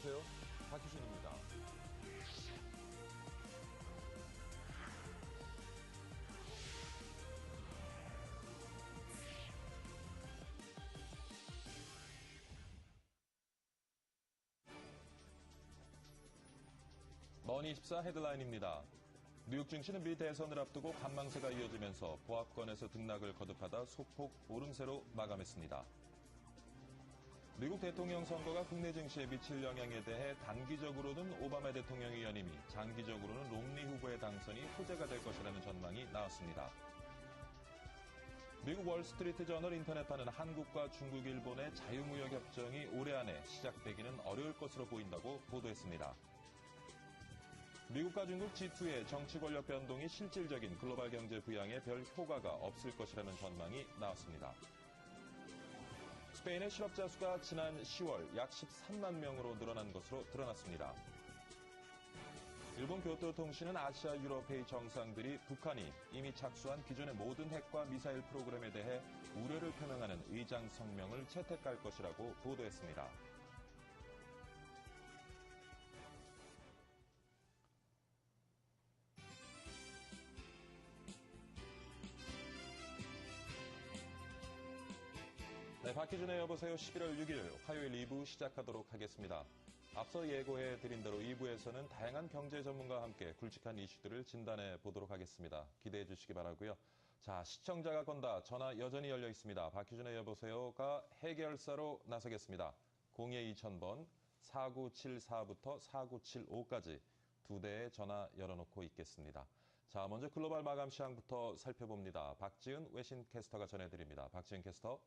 안녕하세요. 박희준입니다. 머니24 헤드라인입니다. 뉴욕 증시는 미 대선을 앞두고 관망세가 이어지면서 보합권에서 등락을 거듭하다 소폭 오름세로 마감했습니다. 미국 대통령 선거가 국내 증시에 미칠 영향에 대해 단기적으로는 오바마 대통령의 연임이, 장기적으로는 롬니 후보의 당선이 호재가 될 것이라는 전망이 나왔습니다. 미국 월스트리트 저널 인터넷판은 한국과 중국, 일본의 자유무역 협정이 올해 안에 시작되기는 어려울 것으로 보인다고 보도했습니다. 미국과 중국 G2의 정치 권력 변동이 실질적인 글로벌 경제 부양에 별 효과가 없을 것이라는 전망이 나왔습니다. 스페인의 실업자 수가 지난 10월 약 13만 명으로 늘어난 것으로 드러났습니다. 일본 교토통신은 아시아 유럽회의 정상들이 북한이 이미 착수한 기존의 모든 핵과 미사일 프로그램에 대해 우려를 표명하는 의장 성명을 채택할 것이라고 보도했습니다. 네, 박희준의 여보세요 11월 6일 화요일 2부 시작하도록 하겠습니다. 앞서 예고해드린 대로 2부에서는 다양한 경제 전문가와 함께 굵직한 이슈들을 진단해 보도록 하겠습니다. 기대해 주시기 바라고요. 자, 시청자가 건다. 전화 여전히 열려 있습니다. 박희준의 여보세요가 해결사로 나서겠습니다. 02-2000번 4974부터 4975까지 두 대의 전화 열어놓고 있겠습니다. 자, 먼저 글로벌 마감 시황부터 살펴봅니다. 박지은 외신 캐스터가 전해드립니다. 박지은 캐스터.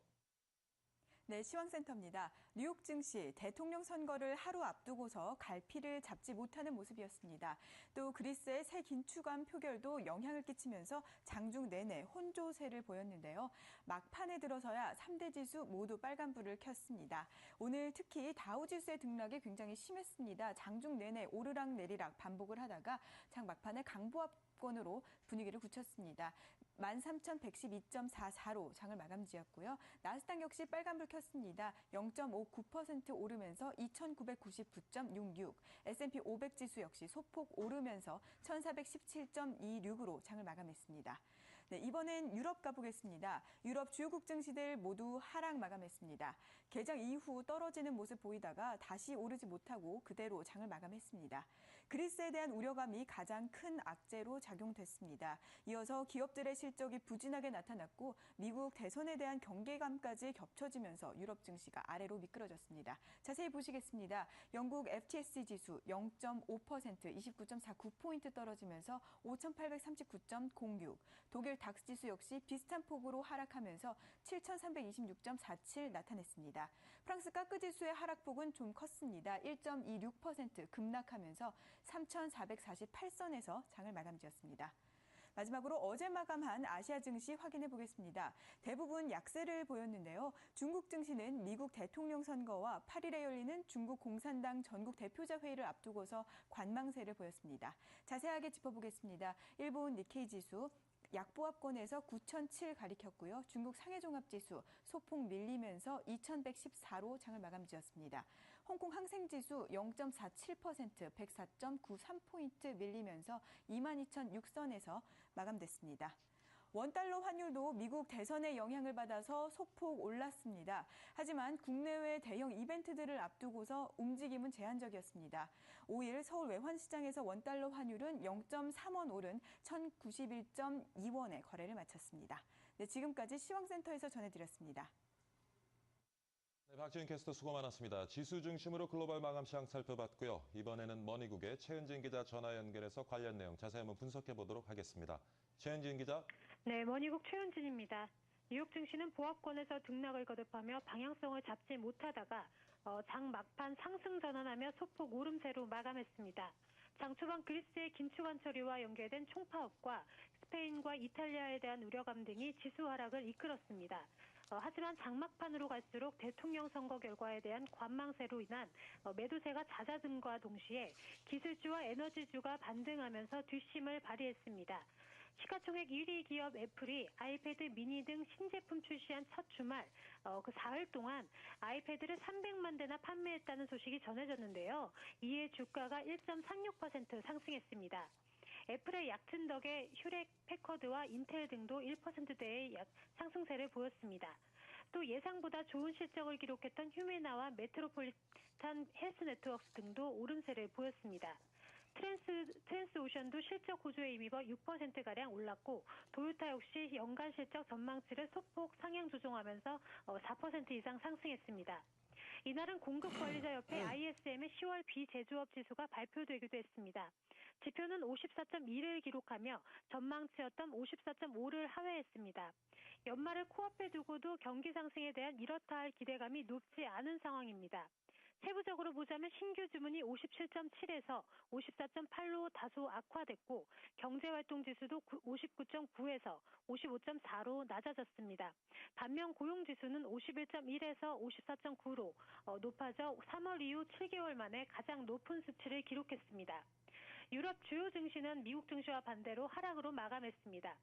네, 시황센터입니다. 뉴욕 증시 대통령 선거를 하루 앞두고서 갈피를 잡지 못하는 모습이었습니다. 또 그리스의 새 긴축안 표결도 영향을 끼치면서 장중 내내 혼조세를 보였는데요. 막판에 들어서야 3대 지수 모두 빨간불을 켰습니다. 오늘 특히 다우지수의 등락이 굉장히 심했습니다. 장중 내내 오르락 내리락 반복을 하다가 장 막판에 강보합권으로 분위기를 굳혔습니다. 13,112.44로 장을 마감지었고요. 나스닥 역시 빨간불 켰습니다. 0.59% 오르면서 2,999.66. S&P 500 지수 역시 소폭 오르면서 1,417.26으로 장을 마감했습니다. 네, 이번엔 유럽 가보겠습니다. 유럽 주요국 증시들 모두 하락 마감했습니다. 개장 이후 떨어지는 모습 보이다가 다시 오르지 못하고 그대로 장을 마감했습니다. 그리스에 대한 우려감이 가장 큰 악재로 작용됐습니다. 이어서 기업들의 실적이 부진하게 나타났고 미국 대선에 대한 경계감까지 겹쳐지면서 유럽 증시가 아래로 미끄러졌습니다. 자세히 보시겠습니다. 영국 FTSE 지수 0.5% 29.49포인트 떨어지면서 5,839.06. 독일 닥스 지수 역시 비슷한 폭으로 하락하면서 7,326.47 나타냈습니다. 프랑스 까크 지수의 하락폭은 좀 컸습니다. 1.26% 급락하면서 3,448선에서 장을 마감지었습니다. 마지막으로 어제 마감한 아시아 증시 확인해 보겠습니다. 대부분 약세를 보였는데요. 중국 증시는 미국 대통령 선거와 8일에 열리는 중국 공산당 전국 대표자 회의를 앞두고서 관망세를 보였습니다. 자세하게 짚어보겠습니다. 일본 니케이 지수 약보합권에서 9,007 가리켰고요. 중국 상해종합지수 소폭 밀리면서 2,114로 장을 마감지었습니다. 홍콩 항생지수 0.47% 104.93포인트 밀리면서 22,006선에서 마감됐습니다. 원달러 환율도 미국 대선의 영향을 받아서 소폭 올랐습니다. 하지만 국내외 대형 이벤트들을 앞두고서 움직임은 제한적이었습니다. 5일 서울 외환시장에서 원달러 환율은 0.3원 오른 1,091.2원에 거래를 마쳤습니다. 네, 지금까지 시황센터에서 전해드렸습니다. 네, 박지은 캐스터 수고 많았습니다. 지수 중심으로 글로벌 마감 시황 살펴봤고요. 이번에는 머니국의 최은진 기자 전화 연결해서 관련 내용 자세히 한번 분석해 보도록 하겠습니다. 최은진 기자. 네, 머니국 최은진입니다. 뉴욕 증시는 보합권에서 등락을 거듭하며 방향성을 잡지 못하다가 장 막판 상승 전환하며 소폭 오름세로 마감했습니다. 장 초반 그리스의 긴축안 처리와 연계된 총파업과 스페인과 이탈리아에 대한 우려감 등이 지수 하락을 이끌었습니다. 하지만 장막판으로 갈수록 대통령 선거 결과에 대한 관망세로 인한 매도세가 잦아듦과 동시에 기술주와 에너지주가 반등하면서 뒷심을 발휘했습니다. 시가총액 1위 기업 애플이 아이패드 미니 등 신제품 출시한 첫 주말 그 사흘 동안 아이패드를 300만 대나 판매했다는 소식이 전해졌는데요. 이에 주가가 1.36% 상승했습니다. 애플의 얕은 덕에 휴렉 패커드와 인텔 등도 1%대의 상승세를 보였습니다. 또 예상보다 좋은 실적을 기록했던 휴메나와 메트로폴리탄 헬스 네트워크스 등도 오름세를 보였습니다. 트랜스오션도 실적 호조에 힘입어 6%가량 올랐고 도요타 역시 연간 실적 전망치를 소폭 상향 조정하면서 4% 이상 상승했습니다. 이날은 공급관리자협회 ISM의 10월 비제조업 지수가 발표되기도 했습니다. 지표는 54.1을 기록하며 전망치였던 54.5를 하회했습니다. 연말을 코앞에 두고도 경기 상승에 대한 이렇다 할 기대감이 높지 않은 상황입니다. 세부적으로 보자면 신규 주문이 57.7에서 54.8로 다소 악화됐고 경제활동지수도 59.9에서 55.4로 낮아졌습니다. 반면 고용지수는 51.1에서 54.9로 높아져 3월 이후 7개월 만에 가장 높은 수치를 기록했습니다. 유럽 주요 증시는 미국 증시와 반대로 하락으로 마감했습니다.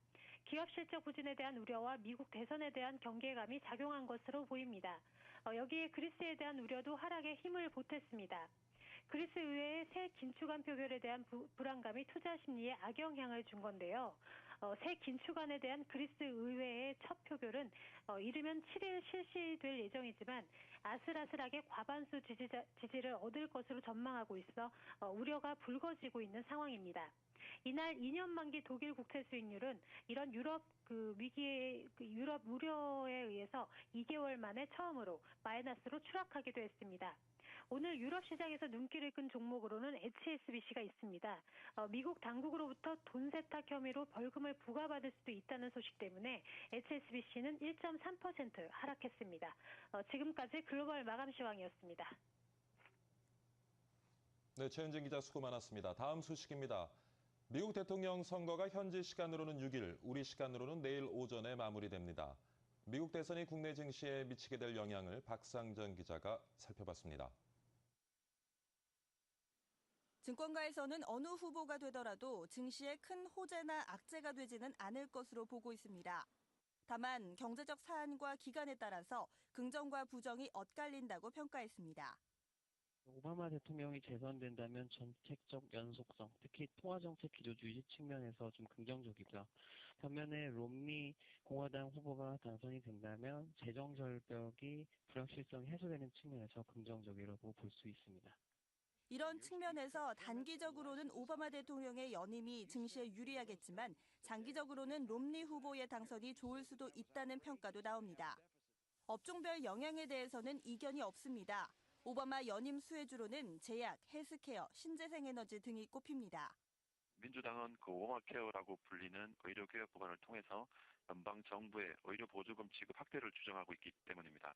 기업 실적 부진에 대한 우려와 미국 대선에 대한 경계감이 작용한 것으로 보입니다. 여기에 그리스에 대한 우려도 하락에 힘을 보탰습니다. 그리스 의회의 새 긴축안 표결에 대한 불안감이 투자 심리에 악영향을 준 건데요. 새 긴축안에 대한 그리스 의회의 첫 표결은 이르면 7일 실시될 예정이지만 아슬아슬하게 과반수 지지를 얻을 것으로 전망하고 있어 우려가 불거지고 있는 상황입니다. 이날 2년 만기 독일 국채 수익률은 이런 유럽 유럽 우려에 의해서 2개월 만에 처음으로 마이너스로 추락하기도 했습니다. 오늘 유럽 시장에서 눈길을 끈 종목으로는 HSBC가 있습니다. 미국 당국으로부터 돈 세탁 혐의로 벌금을 부과받을 수도 있다는 소식 때문에 HSBC는 1.3% 하락했습니다. 지금까지 글로벌 마감 시황이었습니다. 네, 최은진 기자 수고 많았습니다. 다음 소식입니다. 미국 대통령 선거가 현지 시간으로는 6일, 우리 시간으로는 내일 오전에 마무리됩니다. 미국 대선이 국내 증시에 미치게 될 영향을 박상정 기자가 살펴봤습니다. 증권가에서는 어느 후보가 되더라도 증시에 큰 호재나 악재가 되지는 않을 것으로 보고 있습니다. 다만 경제적 사안과 기간에 따라서 긍정과 부정이 엇갈린다고 평가했습니다. 오바마 대통령이 재선된다면 정책적 연속성, 특히 통화정책 기조주 유지 측면에서 좀 긍정적이고요. 반면에 롬니 공화당 후보가 당선이 된다면 재정 절벽이 불확실성이 해소되는 측면에서 긍정적이라고 볼 수 있습니다. 이런 측면에서 단기적으로는 오바마 대통령의 연임이 증시에 유리하겠지만 장기적으로는 롬니 후보의 당선이 좋을 수도 있다는 평가도 나옵니다. 업종별 영향에 대해서는 이견이 없습니다. 오바마 연임 수혜주로는 제약, 헬스케어, 신재생에너지 등이 꼽힙니다. 민주당은 그 오바마 케어라고 불리는 의료개혁 법안을 통해서 연방정부의 의료보조금 지급 확대를 주장하고 있기 때문입니다.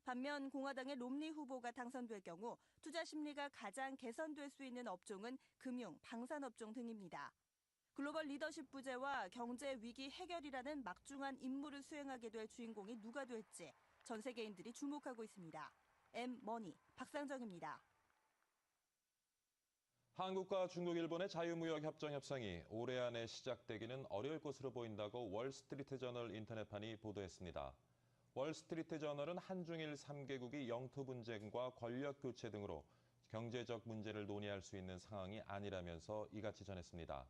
반면 공화당의 롬니 후보가 당선될 경우 투자 심리가 가장 개선될 수 있는 업종은 금융, 방산업종 등입니다. 글로벌 리더십 부재와 경제 위기 해결이라는 막중한 임무를 수행하게 될 주인공이 누가 될지 전 세계인들이 주목하고 있습니다. M머니 박상정입니다. 한국과 중국, 일본의 자유무역 협정 협상이 올해 안에 시작되기는 어려울 것으로 보인다고 월스트리트저널 인터넷판이 보도했습니다. 월스트리트저널은 한중일 3개국이 영토 분쟁과 권력 교체 등으로 경제적 문제를 논의할 수 있는 상황이 아니라면서 이같이 전했습니다.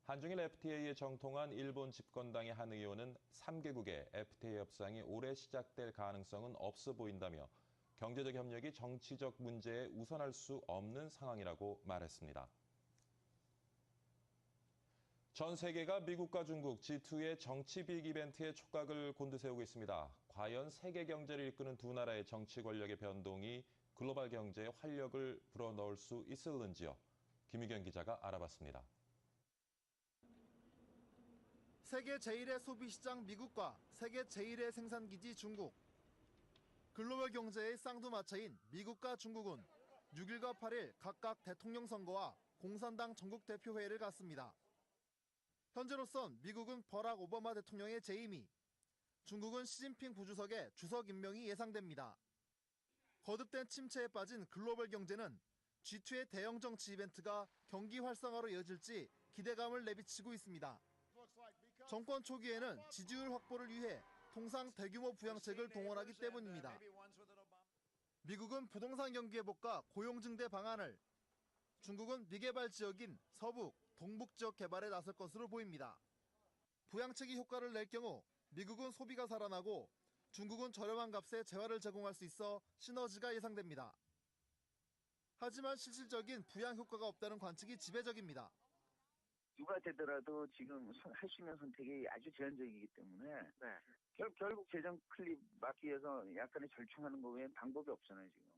한중일 FTA에 정통한 일본 집권당의 한 의원은 3개국의 FTA 협상이 올해 시작될 가능성은 없어 보인다며 경제적 협력이 정치적 문제에 우선할 수 없는 상황이라고 말했습니다. 전 세계가 미국과 중국 G2의 정치 빅 이벤트에 촉각을 곤두세우고 있습니다. 과연 세계 경제를 이끄는 두 나라의 정치 권력의 변동이 글로벌 경제에 활력을 불어넣을 수 있을는지요? 김유경 기자가 알아봤습니다. 세계 제1의 소비시장 미국과 세계 제1의 생산기지 중국. 글로벌 경제의 쌍두마차인 미국과 중국은 6일과 8일 각각 대통령 선거와 공산당 전국 대표회의를 갖습니다. 현재로선 미국은 버락 오바마 대통령의 재임이, 중국은 시진핑 부주석의 주석 임명이 예상됩니다. 거듭된 침체에 빠진 글로벌 경제는 G2의 대형 정치 이벤트가 경기 활성화로 이어질지 기대감을 내비치고 있습니다. 정권 초기에는 지지율 확보를 위해 통상 대규모 부양책을 동원하기 때문입니다. 미국은 부동산 경기 회복과 고용 증대 방안을, 중국은 미개발 지역인 서북, 동북 지역 개발에 나설 것으로 보입니다. 부양책이 효과를 낼 경우 미국은 소비가 살아나고 중국은 저렴한 값에 재화를 제공할 수 있어 시너지가 예상됩니다. 하지만 실질적인 부양 효과가 없다는 관측이 지배적입니다. 누가 되더라도 지금 할 수 있는 선택이 아주 제한적이기 때문에 결국 재정 클립 막기 위해서 약간의 절충하는 거 외엔 방법이 없잖아요, 지금.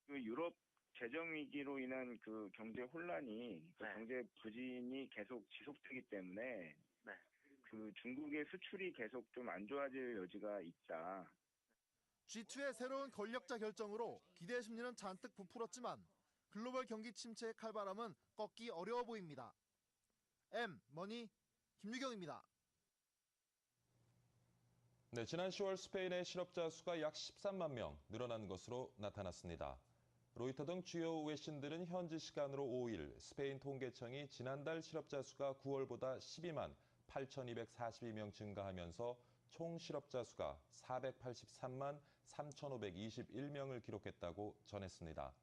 그 유럽 재정 위기로 인한 그 경제 혼란이 경제 부진이 계속 지속되기 때문에 그 중국의 수출이 계속 좀 안 좋아질 여지가 있다. G2의 새로운 권력자 결정으로 기대 심리는 잔뜩 부풀었지만 글로벌 경기 침체의 칼바람은 꺾기 어려워 보입니다. M머니 김유경입니다. 네, 지난 10월 스페인의 실업자 수가 약 13만 명 늘어난 것으로 나타났습니다. 로이터 등 주요 외신들은 현지 시간으로 5일 스페인 통계청이 지난달 실업자 수가 9월보다 12만 8,242명 증가하면서 총 실업자 수가 483만 3,521명을 기록했다고 전했습니다.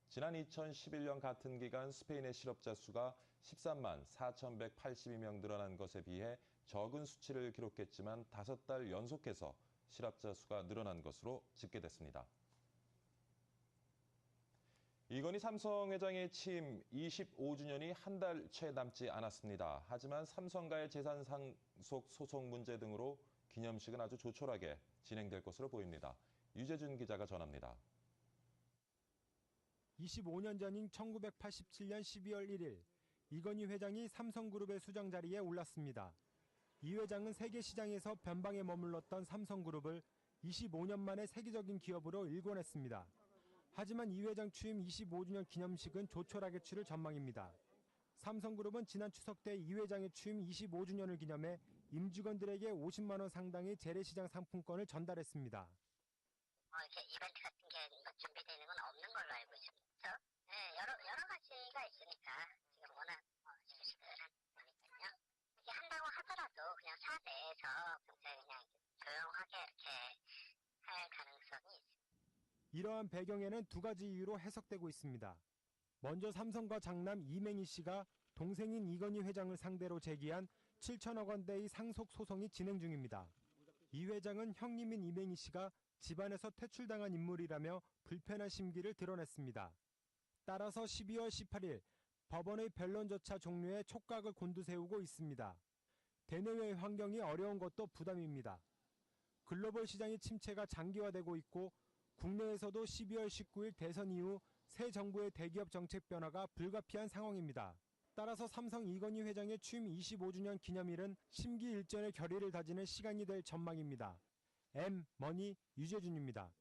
지난 2011년 같은 기간 스페인의 실업자 수가 13만 4,182명 늘어난 것에 비해 적은 수치를 기록했지만 5달 연속해서 실업자 수가 늘어난 것으로 집계됐습니다. 이건희 삼성 회장의 취임 25주년이 한 달 채 남지 않았습니다. 하지만 삼성과의 재산 상속 소송 문제 등으로 기념식은 아주 조촐하게 진행될 것으로 보입니다. 유재준 기자가 전합니다. 25년 전인 1987년 12월 1일 이건희 회장이 삼성그룹의 수장 자리에 올랐습니다. 이 회장은 세계 시장에서 변방에 머물렀던 삼성그룹을 25년 만에 세계적인 기업으로 일궈냈습니다. 하지만 이 회장 취임 25주년 기념식은 조촐하게 치를 전망입니다. 삼성그룹은 지난 추석 때 이 회장의 취임 25주년을 기념해 임직원들에게 50만 원 상당의 재래시장 상품권을 전달했습니다. 이렇게 이벤트 같은 게 준비되는 건 없는 걸로 알고 있습니다. 네, 여러 가지가 있으니까 지금 워낙 실시들한 거니까요. 이렇게 한다고 하더라도 그냥 사내에서 굉장히 그냥 조용하게 이렇게 할 가능성이 있습니다. 이러한 배경에는 두 가지 이유로 해석되고 있습니다. 먼저 삼성과 장남 이맹희 씨가 동생인 이건희 회장을 상대로 제기한 7천억 원대의 상속 소송이 진행 중입니다. 이 회장은 형님인 이맹희 씨가 집안에서 퇴출당한 인물이라며 불편한 심기를 드러냈습니다. 따라서 12월 18일 법원의 변론조차 종료해 촉각을 곤두세우고 있습니다. 대내외 환경이 어려운 것도 부담입니다. 글로벌 시장의 침체가 장기화되고 있고 국내에서도 12월 19일 대선 이후 새 정부의 대기업 정책 변화가 불가피한 상황입니다. 따라서 삼성 이건희 회장의 취임 25주년 기념일은 심기일전의 결의를 다지는 시간이 될 전망입니다. M머니 유재준입니다.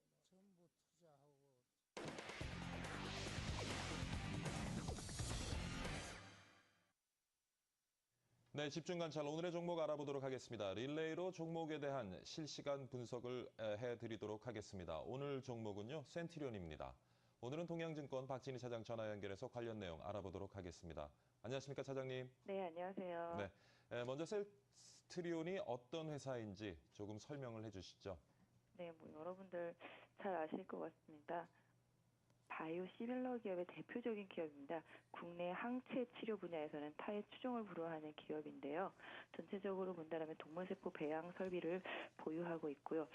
네, 집중관찰 오늘의 종목 알아보도록 하겠습니다. 릴레이로 종목에 대한 실시간 분석을 해드리도록 하겠습니다. 오늘 종목은요, 센트리온입니다. 오늘은 동양증권 박진희 차장 전화 연결해서 관련 내용 알아보도록 하겠습니다. 안녕하십니까, 차장님? 네, 안녕하세요. 네, 먼저 센트리온이 어떤 회사인지 조금 설명을 해주시죠. 네, 여러분들 잘 아실 것 같습니다. 바이오 시밀러 기업의 대표적인 기업입니다. 국내 항체 치료 분야에서는 타의 추종을 불허하는 기업인데요. 전체적으로 본다면 동물세포 배양 설비를 보유하고 있고요.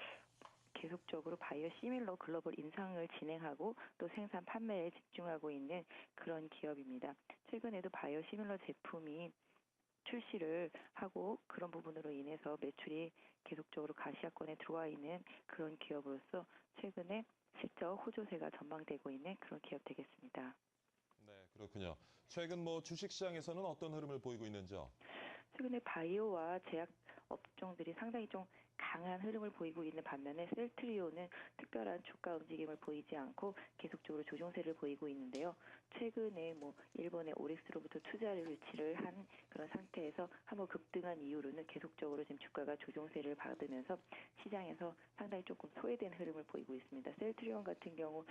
계속적으로 바이오 시밀러 글로벌 인상을 진행하고 또 생산 판매에 집중하고 있는 그런 기업입니다. 최근에도 바이오 시밀러 제품이 출시를 하고 그런 부분으로 인해서 매출이 계속적으로 가시화권에 들어와 있는 그런 기업으로서 최근에 실적 호조세가 전망되고 있는 그런 기업 되겠습니다. 네, 그렇군요. 최근 주식시장에서는 어떤 흐름을 보이고 있는지요? 최근에 바이오와 제약 업종들이 상당히 좀 강한 흐름을 보이고 있는 반면에 셀트리온은 특별한 주가 움직임을 보이지 않고 계속적으로 조정세를 보이고 있는데요. 최근에 일본의 오릭스로부터 투자를 유치를 한 그런 상태에서 한번 급등한 이후로는 계속적으로 지금 주가가 조정세를 받으면서 시장에서 상당히 조금 소외된 흐름을 보이고 있습니다. 셀트리온 같은 경우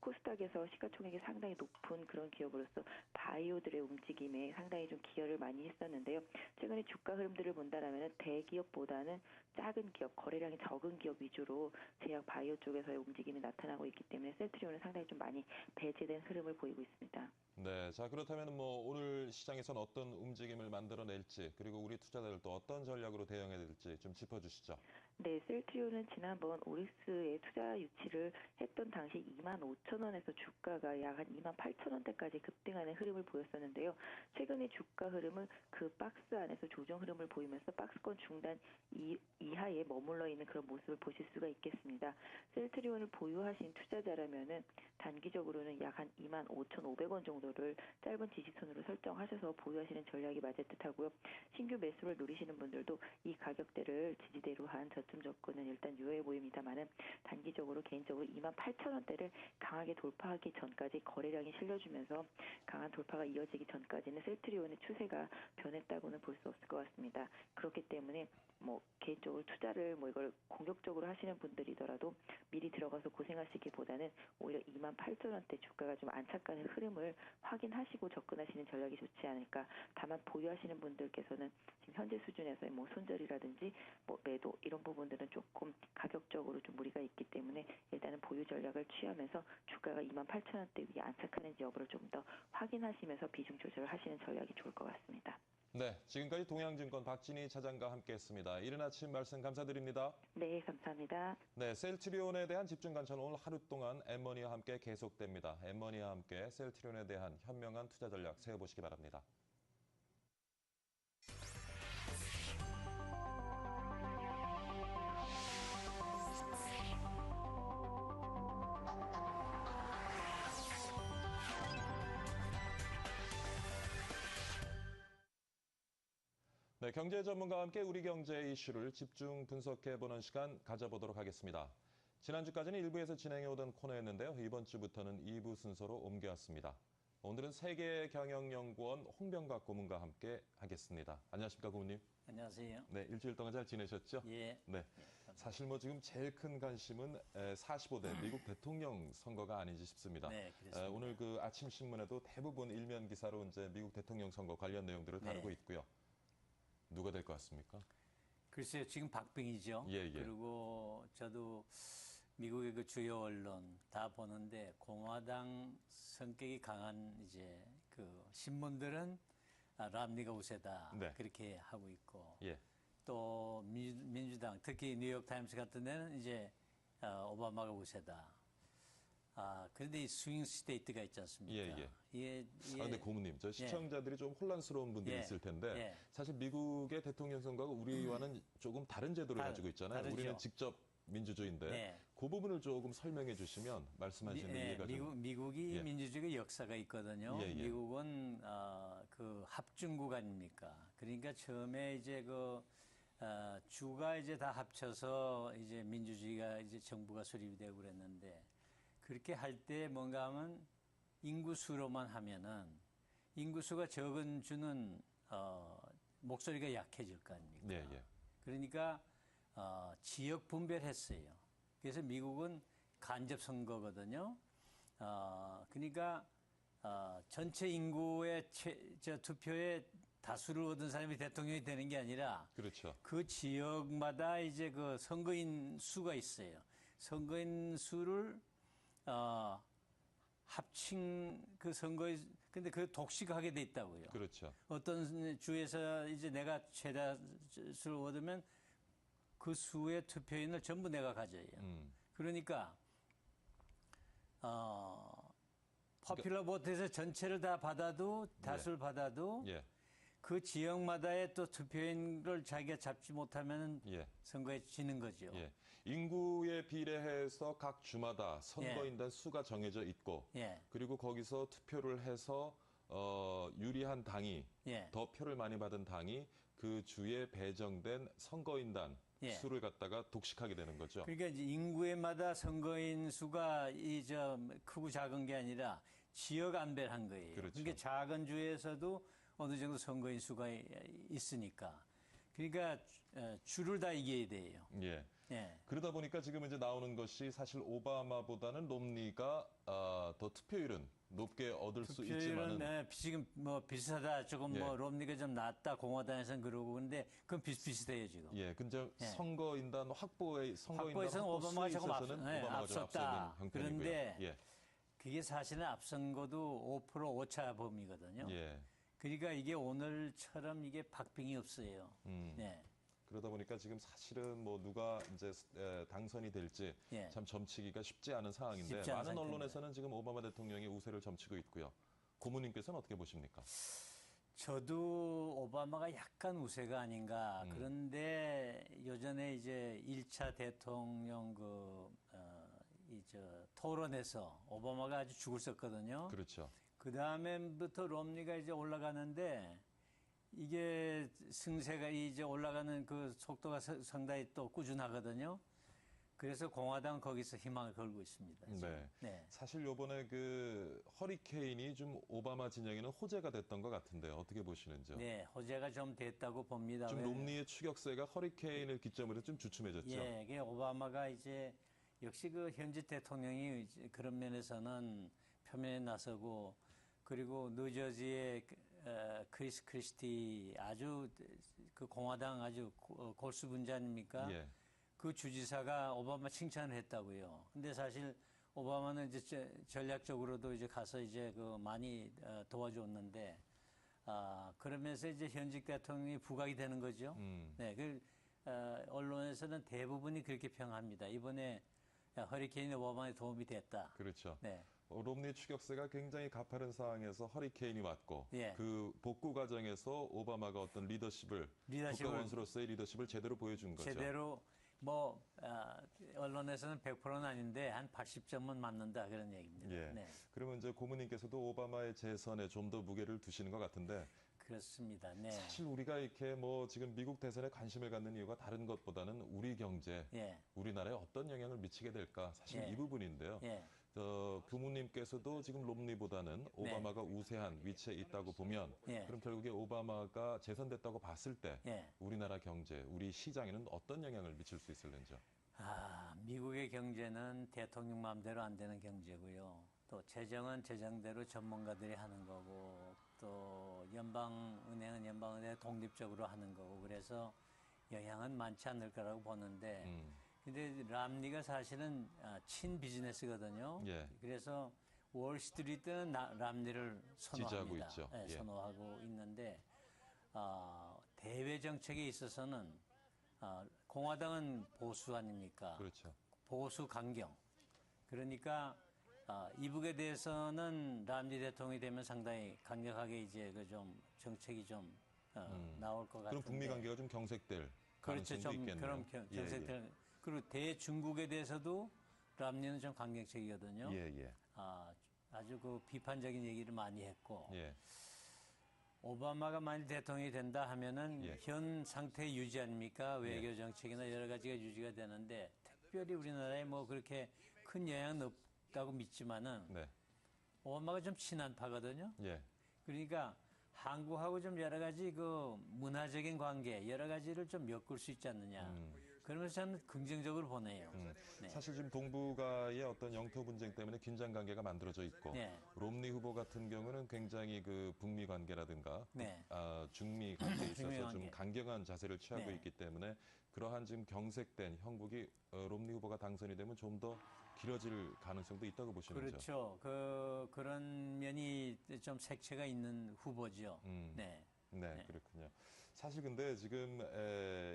코스닥에서 시가총액이 상당히 높은 그런 기업으로서 바이오들의 움직임에 상당히 좀 기여를 많이 했었는데요. 최근에 주가 흐름들을 본다라면 대기업보다는 작은 기업, 거래량이 적은 기업 위주로 제약 바이오 쪽에서의 움직임이 나타나고 있기 때문에 셀트리온은 상당히 좀 많이 배제된 흐름을 보이고 있습니다. 네, 자 그렇다면 뭐 오늘 시장에서는 어떤 움직임을 만들어낼지 그리고 우리 투자자들 또 어떤 전략으로 대응해야 될지 좀 짚어주시죠. 네, 셀트리온은 지난번 오릭스에 투자 유치를 했던 당시 25,000원에서 주가가 약 한 28,000원대까지 급등하는 흐름을 보였었는데요. 최근의 주가 흐름은 그 박스 안에서 조정 흐름을 보이면서 박스권 중단 이하에 머물러 있는 그런 모습을 보실 수가 있겠습니다. 셀트리온을 보유하신 투자자라면은 단기적으로는 약 한 25,500원 정도를 짧은 지지선으로 설정하셔서 보유하시는 전략이 맞을 듯하고요. 신규 매수를 노리시는 분들도 이 가격대를 지지대로 한 저점 접근은 일단 유효해 보입니다만은 단기적으로 개인적으로 28,000원대를 강하게 돌파하기 전까지 거래량이 실려주면서 강한 돌파가 이어지기 전까지는 셀트리온의 추세가 변했다고는 볼 수 없을 것 같습니다. 그렇기 때문에 뭐 개인적으로 투자를 뭐 이걸 공격적으로 하시는 분들이더라도 미리 들어가서 고생하시기보다는 오히려 28,000원대 주가가 좀 안착하는 흐름을 확인하시고 접근하시는 전략이 좋지 않을까. 다만 보유하시는 분들께서는 지금 현재 수준에서의 뭐 손절이라든지 뭐 매도 이런 부분들은 조금 가격적으로 좀 무리가 있기 때문에 일단은 보유 전략을 취하면서 주가가 28,000원대 위에 안착하는지 여부를 좀 더 확인하시면서 비중 조절을 하시는 전략이 좋을 것 같습니다. 네, 지금까지 동양증권 박진희 차장과 함께했습니다. 이른 아침 말씀 감사드립니다. 네, 감사합니다. 네, 셀트리온에 대한 집중 관찰은 오늘 하루 동안 엠머니와 함께 계속됩니다. 엠머니와 함께 셀트리온에 대한 현명한 투자 전략 세워보시기 바랍니다. 네, 경제 전문가와 함께 우리 경제 이슈를 집중 분석해보는 시간 가져보도록 하겠습니다. 지난주까지는 1부에서 진행해오던 코너였는데요. 이번 주부터는 2부 순서로 옮겨왔습니다. 오늘은 세계경영연구원 홍병각 고문과 함께 하겠습니다. 안녕하십니까, 고문님? 안녕하세요. 네, 일주일 동안 잘 지내셨죠? 예. 네. 사실 뭐 지금 제일 큰 관심은 45대 미국 대통령 선거가 아닌지 싶습니다. 네, 그렇습니다. 오늘 그 아침 신문에도 대부분 일면 기사로 이제 미국 대통령 선거 관련 내용들을 다루고 네. 있고요. 누가 될 것 같습니까? 글쎄요, 지금 박빙이죠. 예, 예. 그리고 저도 미국의 그 주요 언론 다 보는데 공화당 성격이 강한 이제 그 신문들은 람니가 우세다 네. 그렇게 하고 있고 예. 또 민주당 특히 뉴욕 타임스 같은 데는 이제 오바마가 우세다. 그런데 이 스윙 스테이트가 있지 않습니까? 예, 예. 근데 고문님, 저 시청자들이 좀 혼란스러운 분들이 있을 텐데 사실 미국의 대통령 선거가 우리와는 조금 다른 제도를 가지고 있잖아요. 다르죠. 우리는 직접 민주주의인데 그 부분을 조금 설명해 주시면 말씀하시는 이해가 좀... 미국이 민주주의의 역사가 있거든요. 미국은 그 합중국 아닙니까? 그러니까 처음에 이제 그 주가 이제 다 합쳐서 이제 민주주의가 이제 정부가 수립이 되고 그랬는데 그렇게 할 때 뭔가 하면 인구수로만 하면은 인구수가 적은 주는 목소리가 약해질 거 아닙니까? 예, 예. 그러니까 지역 분별했어요. 그래서 미국은 간접 선거거든요. 그러니까 전체 인구의 투표에 다수를 얻은 사람이 대통령이 되는 게 아니라 그렇죠. 그 지역마다 이제 그 선거인 수가 있어요. 선거인 수를 합친 그 선거에 근데 그 독식하게 돼 있다고요. 그렇죠. 어떤 주에서 이제 내가 최다수를 얻으면 그 수의 투표인을 전부 내가 가져요. 그러니까 포퓰러 보트에서 전체를 다 받아도 다수를 받아도 그 지역마다의 또 투표인을 자기가 잡지 못하면 선거에 지는 거죠. 인구에 비례해서 각 주마다 선거인단 수가 정해져 있고 그리고 거기서 투표를 해서 유리한 당이 더 표를 많이 받은 당이 그 주에 배정된 선거인단 수를 갖다가 독식하게 되는 거죠. 그러니까 이제 인구에마다 선거인 수가 크고 작은 게 아니라 지역 안배한 거예요. 그렇죠. 그러니까 작은 주에서도 어느 정도 선거인 수가 있으니까. 그러니까 주를 다 이겨야 돼요. 예. 그러다 보니까 지금 이제 나오는 것이 사실 오바마보다는 롬니가 더 투표율은 높게 얻을 수 있지만은 네, 지금 뭐 비슷하다. 조금 예. 뭐 롬니가 좀 낫다. 공화당에서는 그러고 근데 그건 비슷비슷해요 지금. 예, 근데 예. 선거인단 선거인단 확보에서는 확보 오바마가 수에 조금 있어서는 오바마가 좀 앞서 있는 앞섰다. 형편이고요. 그런데 예. 그게 사실은 앞선 것도 5% 오차 범위거든요. 예. 그러니까 이게 오늘처럼 이게 박빙이 없어요. 네. 그러다 보니까 지금 사실은 뭐 누가 이제 당선이 될지 예. 참 점치기가 쉽지 않은 상황인데 쉽지 않은 많은 상태입니다. 언론에서는 지금 오바마 대통령이 우세를 점치고 있고요. 고모님께서는 어떻게 보십니까? 저도 오바마가 약간 우세가 아닌가. 그런데 요전에 이제 1차 대통령 토론에서 오바마가 아주 죽을 썼거든요. 그렇죠. 그 다음에부터 롬니가 이제 올라가는데 이게 승세가 이제 올라가는 그 속도가 상당히 또 꾸준하거든요. 그래서 공화당 거기서 희망을 걸고 있습니다. 네. 네. 사실 요번에 그 허리케인이 좀 오바마 진영에는 호재가 됐던 것 같은데요. 어떻게 보시는지요? 네, 호재가 좀 됐다고 봅니다. 좀 롬니의 추격세가 허리케인을 기점으로 좀 주춤해졌죠. 예, 이게 오바마가 이제 역시 그 현직 대통령이 그런 면에서는 표면에 나서고 그리고 뉴저지의 크리스 크리스티 아주 그 공화당 아주 골수 분자 아닙니까? 예. 그 주지사가 오바마 칭찬을 했다고요. 근데 사실 오바마는 이제 전략적으로도 이제 가서 이제 그 많이 도와줬는데 그러면서 이제 현직 대통령이 부각이 되는 거죠. 네, 언론에서는 대부분이 그렇게 평합니다. 이번에 허리케인이 오바마에 도움이 됐다. 그렇죠. 네. 롬니 추격세가 굉장히 가파른 상황에서 허리케인이 왔고 예. 그 복구 과정에서 오바마가 어떤 리더십을 국가 원수로서의 리더십을 제대로 보여준 거죠. 제대로 언론에서는 100%는 아닌데 한 80점은 맞는다 그런 얘기입니다. 예. 네. 그러면 이제 고모님께서도 오바마의 재선에 좀 더 무게를 두시는 것 같은데 그렇습니다. 네. 사실 우리가 이렇게 뭐 지금 미국 대선에 관심을 갖는 이유가 다른 것보다는 우리 경제, 예. 우리나라에 어떤 영향을 미치게 될까 사실 예. 이 부분인데요. 예. 부모님께서도 지금 롬니보다는 오바마가 우세한 위치에 있다고 보면 예. 그럼 결국에 오바마가 재선됐다고 봤을 때 예. 우리나라 경제, 우리 시장에는 어떤 영향을 미칠 수 있을는지요? 미국의 경제는 대통령 마음대로 안 되는 경제고요. 또 재정은 재정대로 전문가들이 하는 거고 또 연방은행은 연방은행 독립적으로 하는 거고 그래서 영향은 많지 않을 거라고 보는데 근데 람니가 사실은 친 비즈니스거든요. 예. 그래서 월스트리트는 람니를 지지하고 선호합니다. 있죠. 네, 예. 선호하고 있는데 대외 정책에 있어서는 공화당은 보수 아닙니까? 그렇죠. 보수 강경. 그러니까 이북에 대해서는 람니 대통령이 되면 상당히 강력하게 이제 그 좀 정책이 좀 나올 것 같은데. 그럼 북미 관계가 좀 경색될 그렇죠. 가능성도 있겠네요. 그럼 경색될. 그리고 대중국에 대해서도 람니는 좀 강경적이거든요. 예. 아주 그 비판적인 얘기를 많이 했고. 예. 오바마가 만일 대통령이 된다 하면은 예. 현 상태 유지 아닙니까? 외교 정책이나 여러 가지가 유지가 되는데 특별히 우리나라에 뭐 그렇게 큰 영향은 없다고 믿지만은 네. 오바마가 좀 친한 파거든요. 예. 그러니까 한국하고 좀 여러 가지 그 문화적인 관계 여러 가지를 좀 엮을 수 있지 않느냐. 그러면서 저는 긍정적으로 보내요. 네. 사실 지금 동북아의 어떤 영토 분쟁 때문에 긴장 관계가 만들어져 있고 네. 롬니 후보 같은 경우는 굉장히 그 북미 관계라든가 네. 중미 관계에 있어서 중미 좀 관계. 강경한 자세를 취하고 네. 있기 때문에 그러한 지금 경색된 형국이 롬니 후보가 당선이 되면 좀 더 길어질 가능성도 있다고 보시는죠? 그렇죠. 그런 면이 좀 색채가 있는 후보죠. 네. 네, 그렇군요. 사실 근데 지금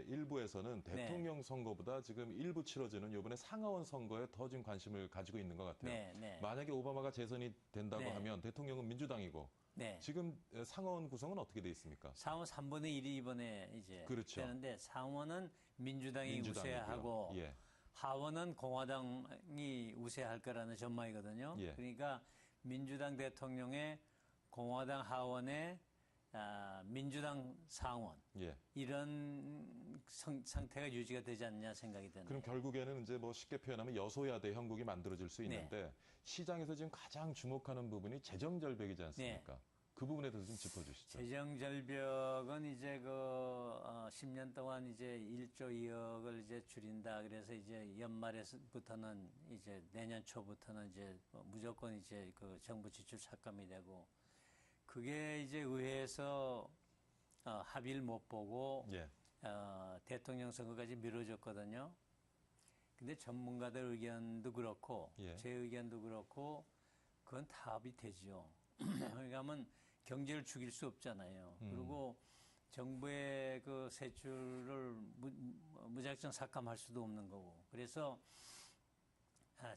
일부에서는 대통령 선거보다 지금 일부 치러지는 이번에 상하원 선거에 더 지금 관심을 가지고 있는 것 같아요. 네. 만약에 오바마가 재선이 된다고 네. 하면 대통령은 민주당이고 네. 지금 상하원 구성은 어떻게 돼 있습니까? 상원 3분의 1이 이번에 이제 그렇죠. 되는데 상원은 민주당이 민주당이고요. 우세하고 예. 하원은 공화당이 우세할 거라는 전망이거든요. 예. 그러니까 민주당 대통령의 공화당 하원에 민주당 상원 예. 이런 상태가 유지가 되지 않냐 생각이 드네요. 그럼 결국에는 이제 뭐 쉽게 표현하면 여소야대 형국이 만들어질 수 있는데 시장에서 지금 가장 주목하는 부분이 재정 절벽이지 않습니까? 그 부분에 대해서 좀 짚어주시죠. 재정 절벽은 이제 10년 동안 이제 1조 2억을 이제 줄인다. 그래서 이제 연말에서부터는 이제 내년 초부터는 이제 무조건 이제 그 정부 지출 삭감이 되고, 그게 이제 의회에서 합의를 못 보고 예. 대통령 선거까지 미뤄졌거든요. 근데 전문가들 의견도 그렇고 예. 제 의견도 그렇고 그건 다 합의되죠. 그러니까는 경제를 죽일 수 없잖아요. 그리고 정부의 그 세출을 무작정 삭감할 수도 없는 거고. 그래서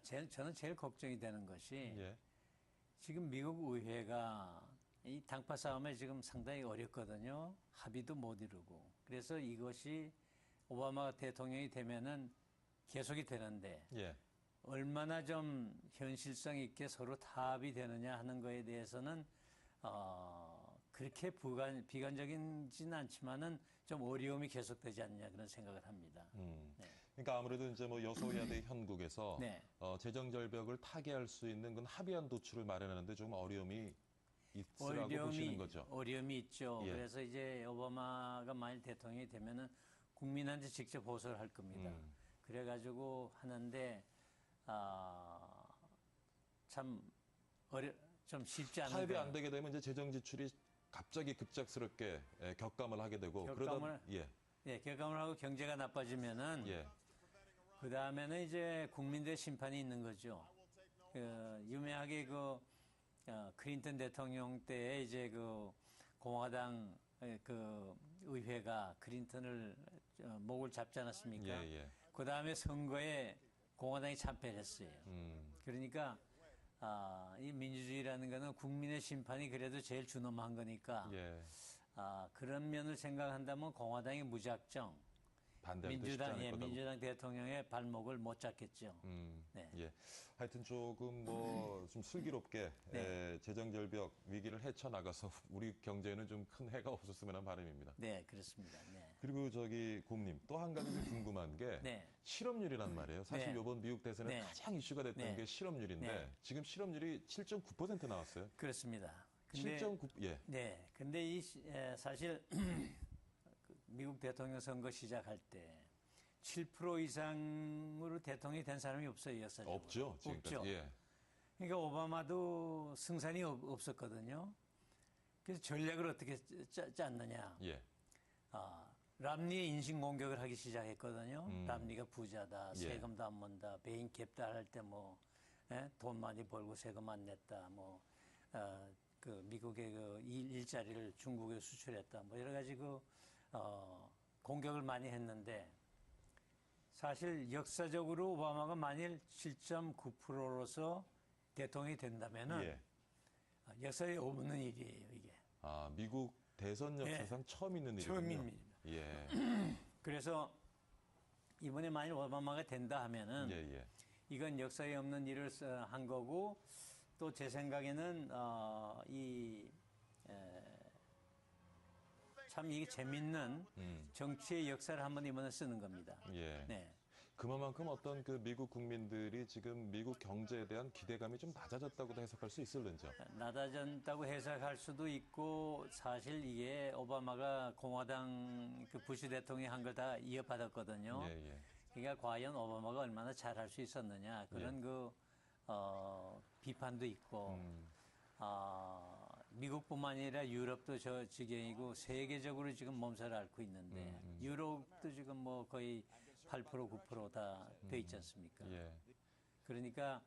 저는 제일 걱정이 되는 것이 예. 지금 미국 의회가 이 당파 싸움에 지금 상당히 어렵거든요. 합의도 못 이루고. 그래서 이것이 오바마 대통령이 되면은 계속이 되는데 예. 얼마나 좀 현실성 있게 서로 타협이 되느냐 하는 거에 대해서는 그렇게 비관적이진 않지만은 좀 어려움이 계속되지 않느냐 그런 생각을 합니다. 네. 그러니까 아무래도 이제 뭐 여소야대 현국에서 네. 재정 절벽을 타개할 수 있는 그 합의안 도출을 마련하는데 좀 어려움이 있으라고 보시는 거죠. 어려움이 있죠. 예. 그래서 이제 오바마가 만일 대통령이 되면은 국민한테 직접 보고를 할 겁니다. 그래가지고 하는데 좀 쉽지 않은 타협이 안 되게 되면 이제 재정 지출이 갑자기 급작스럽게 격감을 하게 되고 격감을 하고 경제가 나빠지면은 그 다음에는 이제 국민들의 심판이 있는 거죠. 유명하게 클린턴 대통령 때에 이제 공화당 의회가 클린턴을 목을 잡지 않았습니까? 그 다음에 선거에 공화당이 참패를 했어요. 그러니까 이 민주주의라는 거는 국민의 심판이 그래도 제일 준엄한 거니까 그런 면을 생각한다면 공화당이 무작정 민주당 대통령의 발목을 못 잡겠죠. 네. 예. 하여튼 조금 좀 슬기롭게 재정 절벽 위기를 헤쳐나가서 우리 경제에는 좀 큰 해가 없었으면 하는 바람입니다. 네, 그렇습니다. 네. 그리고 고모님 또 한 가지 궁금한 게 실업률이란 말이에요. 사실 이번 미국 대선에 가장 이슈가 됐던 게 실업률인데 지금 실업률이 7.9% 나왔어요. 그렇습니다. 7.9. 네. 근데 사실 미국 대통령 선거 시작할 때 7% 이상으로 대통령이 된 사람이 없어요, 역사적으로. 없죠, 지금까지. 없죠. 예. 그러니까 오바마도 승산이 없었거든요. 그래서 전략을 어떻게 짰느냐. 람니의 인신 공격을 하기 시작했거든요. 람니가 부자다, 세금도 안 문다, 배임 갭달할 때 돈 많이 벌고 세금 안 냈다, 미국의 일자리를 중국에 수출했다, 여러 가지 공격을 많이 했는데 사실 역사적으로 오바마가 만일 7.9%로서 대통령이 된다면은 역사에 없는 일이에요, 이게. 미국 대선 역사상 처음 있는 일이군요. 처음 있는 일입니다. 그래서 이번에 만일 오바마가 된다 하면은 이건 역사에 없는 일을 한 거고 또 제 생각에는 참 이게 재밌는 정치의 역사를 한번 이번에 쓰는 겁니다. 네. 그만큼 어떤 미국 국민들이 지금 미국 경제에 대한 기대감이 좀 낮아졌다고도 해석할 수 있을는지요? 낮아졌다고 해석할 수도 있고 사실 이게 오바마가 공화당 부시 대통령이 한 걸 다 이어받았거든요. 그러니까 과연 오바마가 얼마나 잘할 수 있었느냐 그런 비판도 있고 미국뿐만 아니라 유럽도 저 지경이고 세계적으로 지금 몸살을 앓고 있는데 유럽도 지금 거의 8% 9% 다 돼 있지 않습니까? 그러니까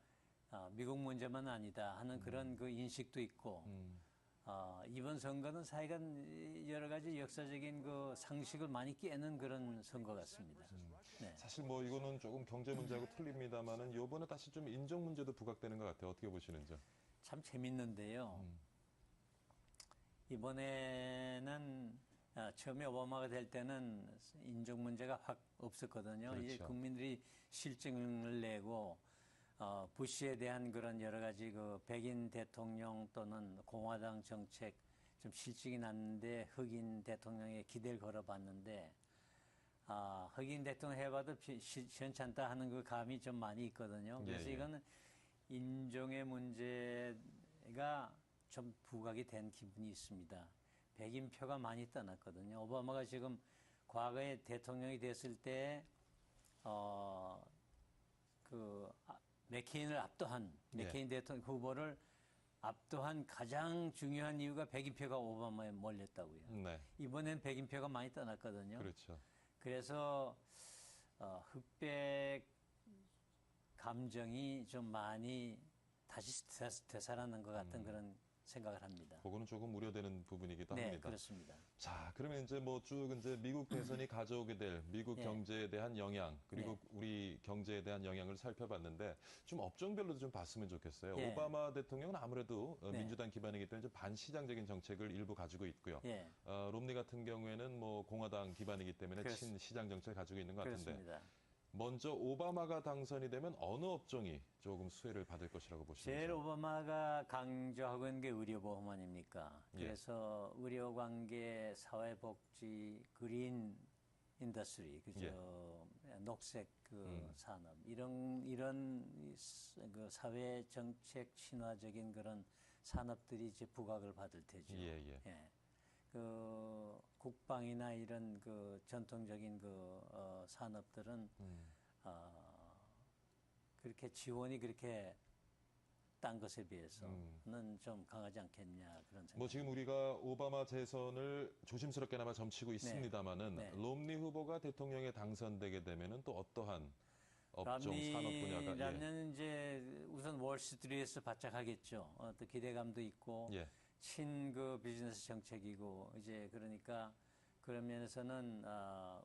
미국 문제만 아니다 하는 그런 인식도 있고 이번 선거는 사실은 여러 가지 역사적인 상식을 많이 깨는 그런 선거 같습니다. 네. 사실 이거는 조금 경제 문제하고 틀립니다만은 이번에 다시 좀 인종 문제도 부각되는 것 같아요. 어떻게 보시는지요? 참 재밌는데요. 이번에는 처음에 오바마가 될 때는 인종 문제가 확 없었거든요. 그렇죠. 이제 국민들이 실증을 내고 부시에 대한 그런 여러 가지 백인 대통령 또는 공화당 정책 좀 실증이 났는데 흑인 대통령에 기대를 걸어봤는데 흑인 대통령 해봐도 시원찮다 하는 감이 좀 많이 있거든요. 그래서 이거는 인종의 문제가 좀 부각이 된 기분이 있습니다. 백인표가 많이 떠났거든요. 오바마가 지금 과거에 대통령이 됐을 때, 맥케인을 압도한, 맥케인 대통령 후보를 압도한 가장 중요한 이유가 백인표가 오바마에 몰렸다고요. 네. 이번엔 백인표가 많이 떠났거든요. 그렇죠. 그래서 흑백 감정이 좀 많이 다시 되살아난 것 같은 그런 생각을 합니다. 그거는 조금 우려되는 부분이기도 네, 합니다. 그렇습니다. 자, 그러면 이제 뭐 쭉 이제 미국 대선이 가져오게 될 미국 네. 경제에 대한 영향, 그리고 우리 경제에 대한 영향을 살펴봤는데 좀 업종별로도 좀 봤으면 좋겠어요. 예. 오바마 대통령은 아무래도 네. 민주당 기반이기 때문에 좀 반시장적인 정책을 일부 가지고 있고요. 예. 롬니 같은 경우에는 뭐 공화당 기반이기 때문에 그렇습니다. 친시장 정책을 가지고 있는 것 같은데 그렇습니다. 먼저 오바마가 당선이 되면 어느 업종이 조금 수혜를 받을 것이라고 보시는지. 제일 오바마가 강조하고 있는 게 의료보험 아닙니까? 그래서 의료관계, 사회복지, 그린 인더스트리, 그죠? 녹색 산업 이런 그 사회 정책 친화적인 그런 산업들이 이제 부각을 받을 테죠. 예. 그 국방이나 이런 그 전통적인 그 산업들은 그렇게 지원이 그렇게 딴 것에 비해서는 좀 강하지 않겠냐 그런 생각. 뭐 지금 우리가 오바마 재선을 조심스럽게나마 점치고 있습니다만은 롬니 후보가 대통령에 당선되게 되면은 또 어떠한 업종 산업 분야가 롬니라면 이제 우선 월스트리트에서 바짝 하겠죠. 또 기대감도 있고 친 그 비즈니스 정책이고 이제 그러니까 그런 면에서는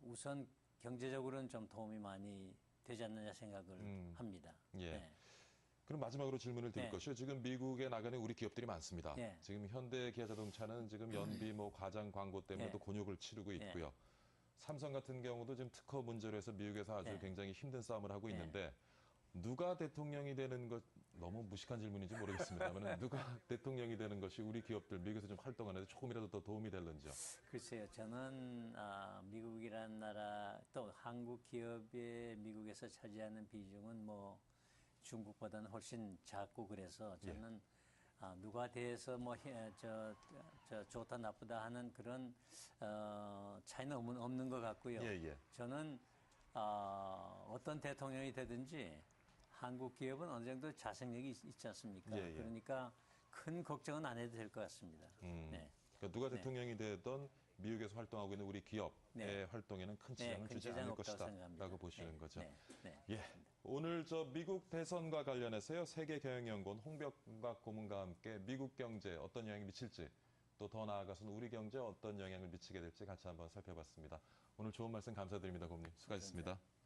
우선 경제적으로는 좀 도움이 많이 되지 않느냐 생각을 합니다. 그럼 마지막으로 질문을 드릴 것이요. 지금 미국에 나가는 우리 기업들이 많습니다. 지금 현대기아자동차는 지금 연비 뭐 과장 광고 때문에 또 곤욕을 치르고 있고요. 삼성 같은 경우도 지금 특허 문제로 해서 미국에서 아주 굉장히 힘든 싸움을 하고 있는데 누가 대통령이 되는 것 너무 무식한 질문인지 모르겠습니다만 누가 대통령이 되는 것이 우리 기업들 미국에서 좀 활동하는 데 조금이라도 더 도움이 될런지요. 글쎄요. 저는 미국이라는 나라 또 한국 기업의 미국에서 차지하는 비중은 뭐 중국보다는 훨씬 작고 그래서 저는 누가 돼서 뭐 좋다 나쁘다 하는 그런 차이는 없는 것 같고요. 저는 어떤 대통령이 되든지 한국 기업은 어느 정도 자생력이 있지 않습니까? 그러니까 큰 걱정은 안 해도 될 것 같습니다. 그러니까 누가 대통령이 되던 미국에서 활동하고 있는 우리 기업의 활동에는 큰 지장을 주지 않을 것이다 라고 보시는 거죠. 오늘 미국 대선과 관련해서요. 세계경영연구원 홍병각 고문과 함께 미국 경제에 어떤 영향이 미칠지 또 더 나아가서는 우리 경제에 어떤 영향을 미치게 될지 같이 한번 살펴봤습니다. 오늘 좋은 말씀 감사드립니다. 고문님. 수고하셨습니다. 감사합니다.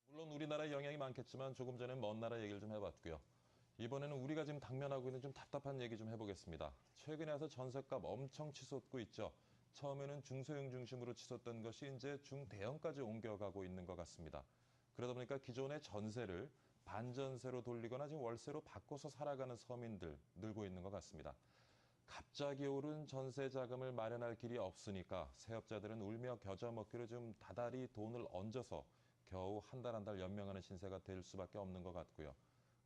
물론 우리나라에 영향이 많겠지만 조금 전에 먼 나라 얘기를 좀 해봤고요. 이번에는 우리가 지금 당면하고 있는 좀 답답한 얘기 좀 해보겠습니다. 최근에 와서 전셋값 엄청 치솟고 있죠. 처음에는 중소형 중심으로 치솟던 것이 이제 중대형까지 옮겨가고 있는 것 같습니다. 그러다 보니까 기존의 전세를 반전세로 돌리거나 지금 월세로 바꿔서 살아가는 서민들 늘고 있는 것 같습니다. 갑자기 오른 전세 자금을 마련할 길이 없으니까 세업자들은 울며 겨자 먹기로 좀 다달이 돈을 얹어서 겨우 한 달 한 달 연명하는 신세가 될 수밖에 없는 것 같고요.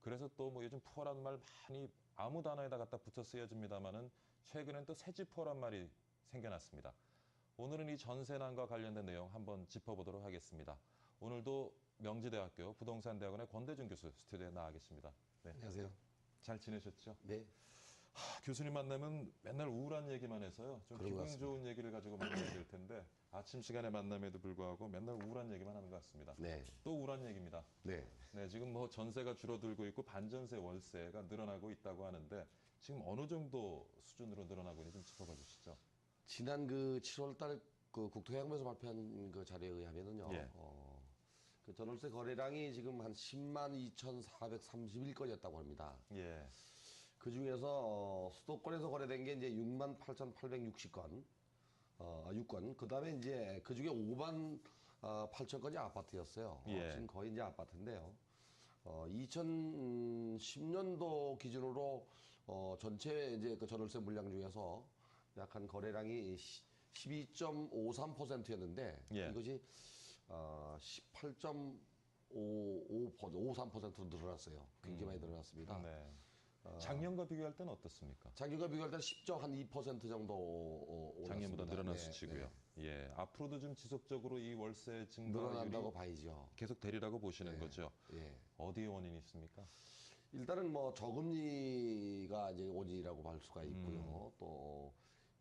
그래서 또 뭐 요즘 푸어라는 말 많이 아무 단어에다 갖다 붙여 쓰여집니다만은 최근엔 또 새집푸어란 말이 생겨났습니다. 오늘은 이 전세난과 관련된 내용 한번 짚어보도록 하겠습니다. 오늘도 명지대학교 부동산대학원의 권대중 교수 스튜디오에 나와 계십니다. 네. 안녕하세요. 잘 지내셨죠? 네. 교수님 만나면 맨날 우울한 얘기만 해서요. 좀 기분 좋은 얘기를 가지고 만나야 될 텐데 아침 시간에 만남에도 불구하고 맨날 우울한 얘기만 하는 것 같습니다. 네. 또 우울한 얘기입니다. 네. 지금 뭐 전세가 줄어들고 있고 반전세 월세가 늘어나고 있다고 하는데 지금 어느 정도 수준으로 늘어나고 있는지 좀 짚어봐 주시죠. 지난 그 7월달 그 국토해양부에서 발표한 그 자료에 의하면은요. 그 전월세 거래량이 지금 한 10만 2,431건이었다고 합니다. 그 중에서 수도권에서 거래된 게 이제 6만 8,860건, 6건. 그 다음에 이제 그 중에 5만 8천 건이 아파트였어요. 지금 거의 이제 아파트인데요. 2010년도 기준으로 전체 이제 그 전월세 물량 중에서 약 한 거래량이 12.53%였는데 이것이 18.53%로 늘어났어요. 굉장히 많이 늘어났습니다. 네. 작년과 비교할 때는 어떻습니까? 작년과 비교할 때는 10.2% 정도 올랐습니다. 작년보다 늘어난 수치고요. 예, 앞으로도 좀 지속적으로 이 월세 증가율이 늘어난다고 봐야죠. 계속 되리라고 보시는 거죠. 예. 어디에 원인이 있습니까? 일단은 뭐 저금리가 이제 원인이라고 할 수가 있고요. 또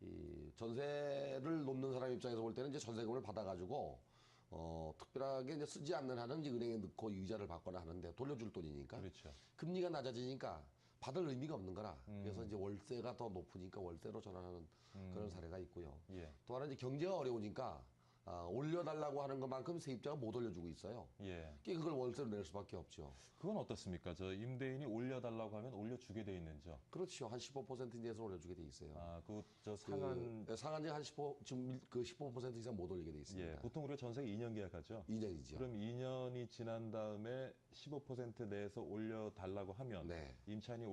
이 전세를 놓는 사람 입장에서 볼 때는 이제 전세금을 받아가지고 특별하게 이제 쓰지 않는 한은 이제 은행에 넣고 이자를 받거나 하는데 돌려줄 돈이니까. 그렇죠. 금리가 낮아지니까 받을 의미가 없는 거라. 그래서 이제 월세가 더 높으니까 월세로 전환하는 그런 사례가 있고요. 예. 또 하나 이제 경제가 어려우니까 올려달라고 하는 것만큼 세입자가 못 올려주고 있어요. 예. 그걸 월세로 낼 수밖에 없죠. 그건 어떻습니까? 저 임대인이 올려달라고 하면 올려주게 돼 있는죠? 그렇죠. 한 15% 이내에서 올려주게 돼 있어요. 아, 저 상한제 한 15% 이상 못 올리게 돼 있습니다. 예, 보통 우리가 전세가 2년 계약하죠? 2년이죠. 그럼 2년이 지난 다음에 15% 내에서 올려달라고 하면 임차인이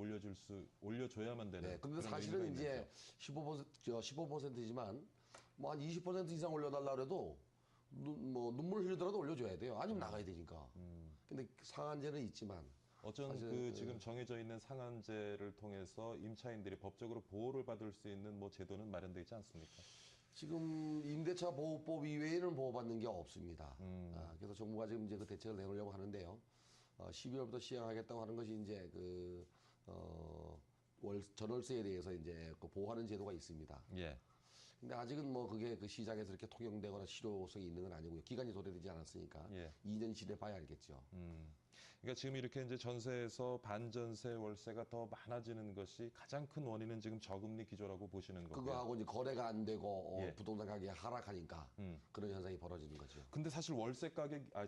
올려줘야만 되는. 네, 근데 사실은 이제 15%이지만 뭐 한 20% 이상 올려달라 그래도 눈물 흘리더라도 올려줘야 돼요. 아니면 나가야 되니까. 근데 상한제는 있지만 어쩐 지금 정해져 있는 상한제를 통해서 임차인들이 법적으로 보호를 받을 수 있는 뭐 제도는 마련되어 있지 않습니까? 지금 임대차 보호법 이외에는 보호받는 게 없습니다. 그래서 정부가 지금 이제 그 대책을 내놓으려고 하는데요. 12월부터 시행하겠다고 하는 것이 이제 전월세에 대해서 이제 보호하는 제도가 있습니다. 예. 근데 아직은 뭐 그게 그 시장에서 이렇게 통용되거나 실효성이 있는 건 아니고요. 기간이 도래되지 않았으니까 2년 지내봐야 알겠죠. 그러니까 지금 이렇게 이제 전세에서 반전세 월세가 더 많아지는 것이 가장 큰 원인은 지금 저금리 기조라고 보시는 거고요. 그거하고 이제 거래가 안 되고 부동산 가격이 하락하니까 그런 현상이 벌어지는 거죠. 근데 사실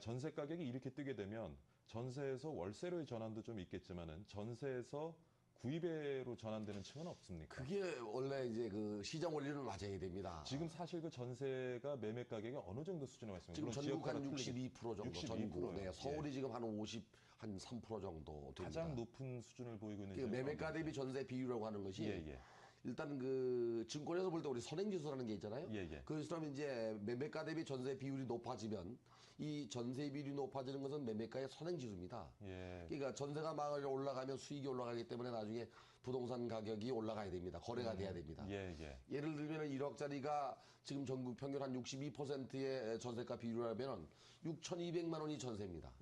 전세 가격이 이렇게 뜨게 되면 전세에서 월세로의 전환도 좀 있겠지만은 전세에서 구입으로 전환되는 층은 없습니까? 그게 원래 이제 그 시장 원리를 맞아야 됩니다. 지금 사실 그 전세가 매매 가격이 어느 정도 수준에 와 있습니까? 지금 전국 한 62% 정도. 62%요. 전국. 네, 서울이 지금 한 3% 정도 됩니다. 가장 높은 수준을 보이고 있는. 매매가 대비 전세 비율이라고 하는 것이 일단 그 증권에서 볼 때 우리 선행지수라는 게 있잖아요. 그래서 이제 매매가 대비 전세 비율이 높아지면 이 전세 비율이 높아지는 것은 매매가의 선행지수입니다. 그러니까 전세가 막 올라가면 수익이 올라가기 때문에 나중에 부동산 가격이 올라가야 됩니다. 거래가 돼야 됩니다. 예를 들면 1억짜리가 지금 전국 평균 한 62%의 전세가 비율이라면 6,200만 원이 전세입니다.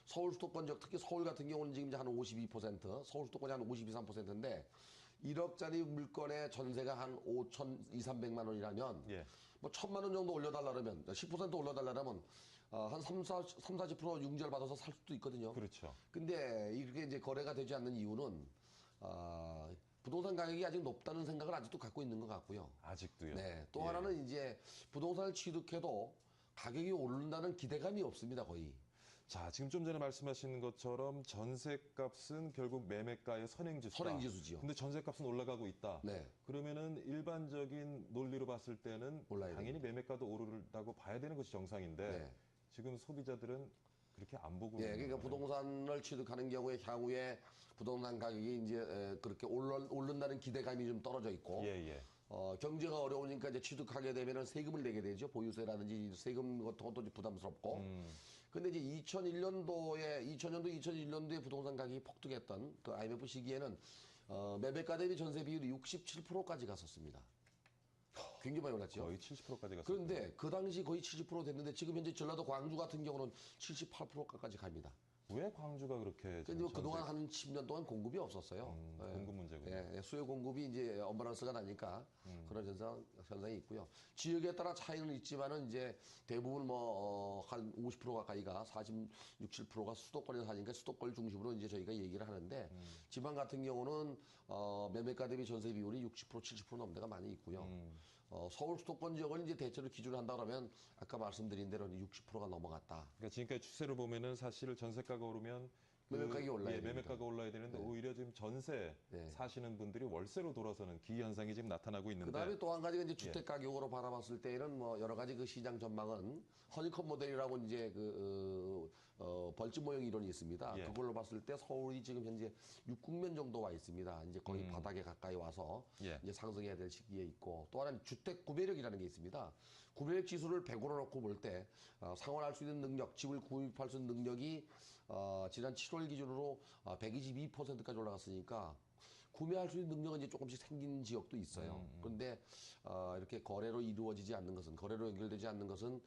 서울 수도권 지역, 특히 서울 같은 경우는 지금 이제 한 52%, 서울 수도권이 한 52, 3%인데 1억짜리 물건의 전세가 한 5,200~300만 원이라면 뭐 1,000만 원 정도 올려달라 그러면 10% 올려달라 그러면 한 30~40% 융자를 받아서 살 수도 있거든요. 그렇죠. 근데 이렇게 이제 거래가 되지 않는 이유는 부동산 가격이 아직 높다는 생각을 아직도 갖고 있는 것 같고요. 아직도요? 네. 또 하나는 이제 부동산을 취득해도 가격이 오른다는 기대감이 없습니다, 거의. 자, 지금 좀 전에 말씀하신 것처럼 전세값은 결국 매매가의 선행지수지요. 근데 전세값은 올라가고 있다. 그러면은 일반적인 논리로 봤을 때는 당연히 매매가도 오른다고 봐야 되는 것이 정상인데 지금 소비자들은 그렇게 안 보고 있는 그러니까 거예요. 부동산을 취득하는 경우에 향후에 부동산 가격이 이제 그렇게 오른다는 기대감이 좀 떨어져 있고 경제가 어려우니까 이제 취득하게 되면은 세금을 내게 되죠. 보유세라든지 세금 같은 것도 부담스럽고. 근데 이제 2001년도에 부동산 가격이 폭등했던 그 IMF 시기에는 매매가 대비 전세 비율이 67%까지 갔었습니다. 굉장히 많이 올랐죠. 거의 70%까지 갔어요. 그런데 그 당시 거의 70% 됐는데 지금 현재 전라도 광주 같은 경우는 78%까지 갑니다. 왜 광주가 그렇게? 그동안 한 10년 동안 공급이 없었어요. 공급 문제군요. 수요 공급이 이제 언밸런스가 나니까 그런 현상이 있고요. 지역에 따라 차이는 있지만은 이제 대부분 한 50% 가까이가 46, 7%가 수도권에 사니까 수도권 중심으로 이제 저희가 얘기를 하는데 지방 같은 경우는 매매가 대비 전세 비율이 60%, 70% 넘는 데가 많이 있고요. 서울 수도권 지역은 이제 대체로 기준을 한다 그러면 아까 말씀드린 대로 60%가 넘어갔다. 그러니까 지금까지 추세를 보면은 사실 전세가가 오르면 매매가격이 올라야 됩니다. 매매가가 올라야 되는데 오히려 지금 전세 사시는 분들이 월세로 돌아서는 기현상이 지금 나타나고 있는데. 그다음에 또 한 가지가 이제 주택 가격으로 바라봤을 때에는 뭐 여러 가지 그 시장 전망은 허니콤 모델이라고 이제 벌집 모형 이론이 있습니다. 예. 그걸로 봤을 때 서울이 지금 현재 6국면 정도 와 있습니다. 이제 거의 바닥에 가까이 와서 예. 이제 상승해야 될 시기에 있고, 또 하나는 주택 구매력이라는 게 있습니다. 구매력 지수를 100으로 놓고 볼 때 상환할 수 있는 능력, 집을 구입할 수 있는 능력이 지난 7월 기준으로 122%까지 올라갔으니까 구매할 수 있는 능력은 이제 조금씩 생긴 지역도 있어요. 그런데 이렇게 거래로 이루어지지 않는 것은, 거래로 연결되지 않는 것은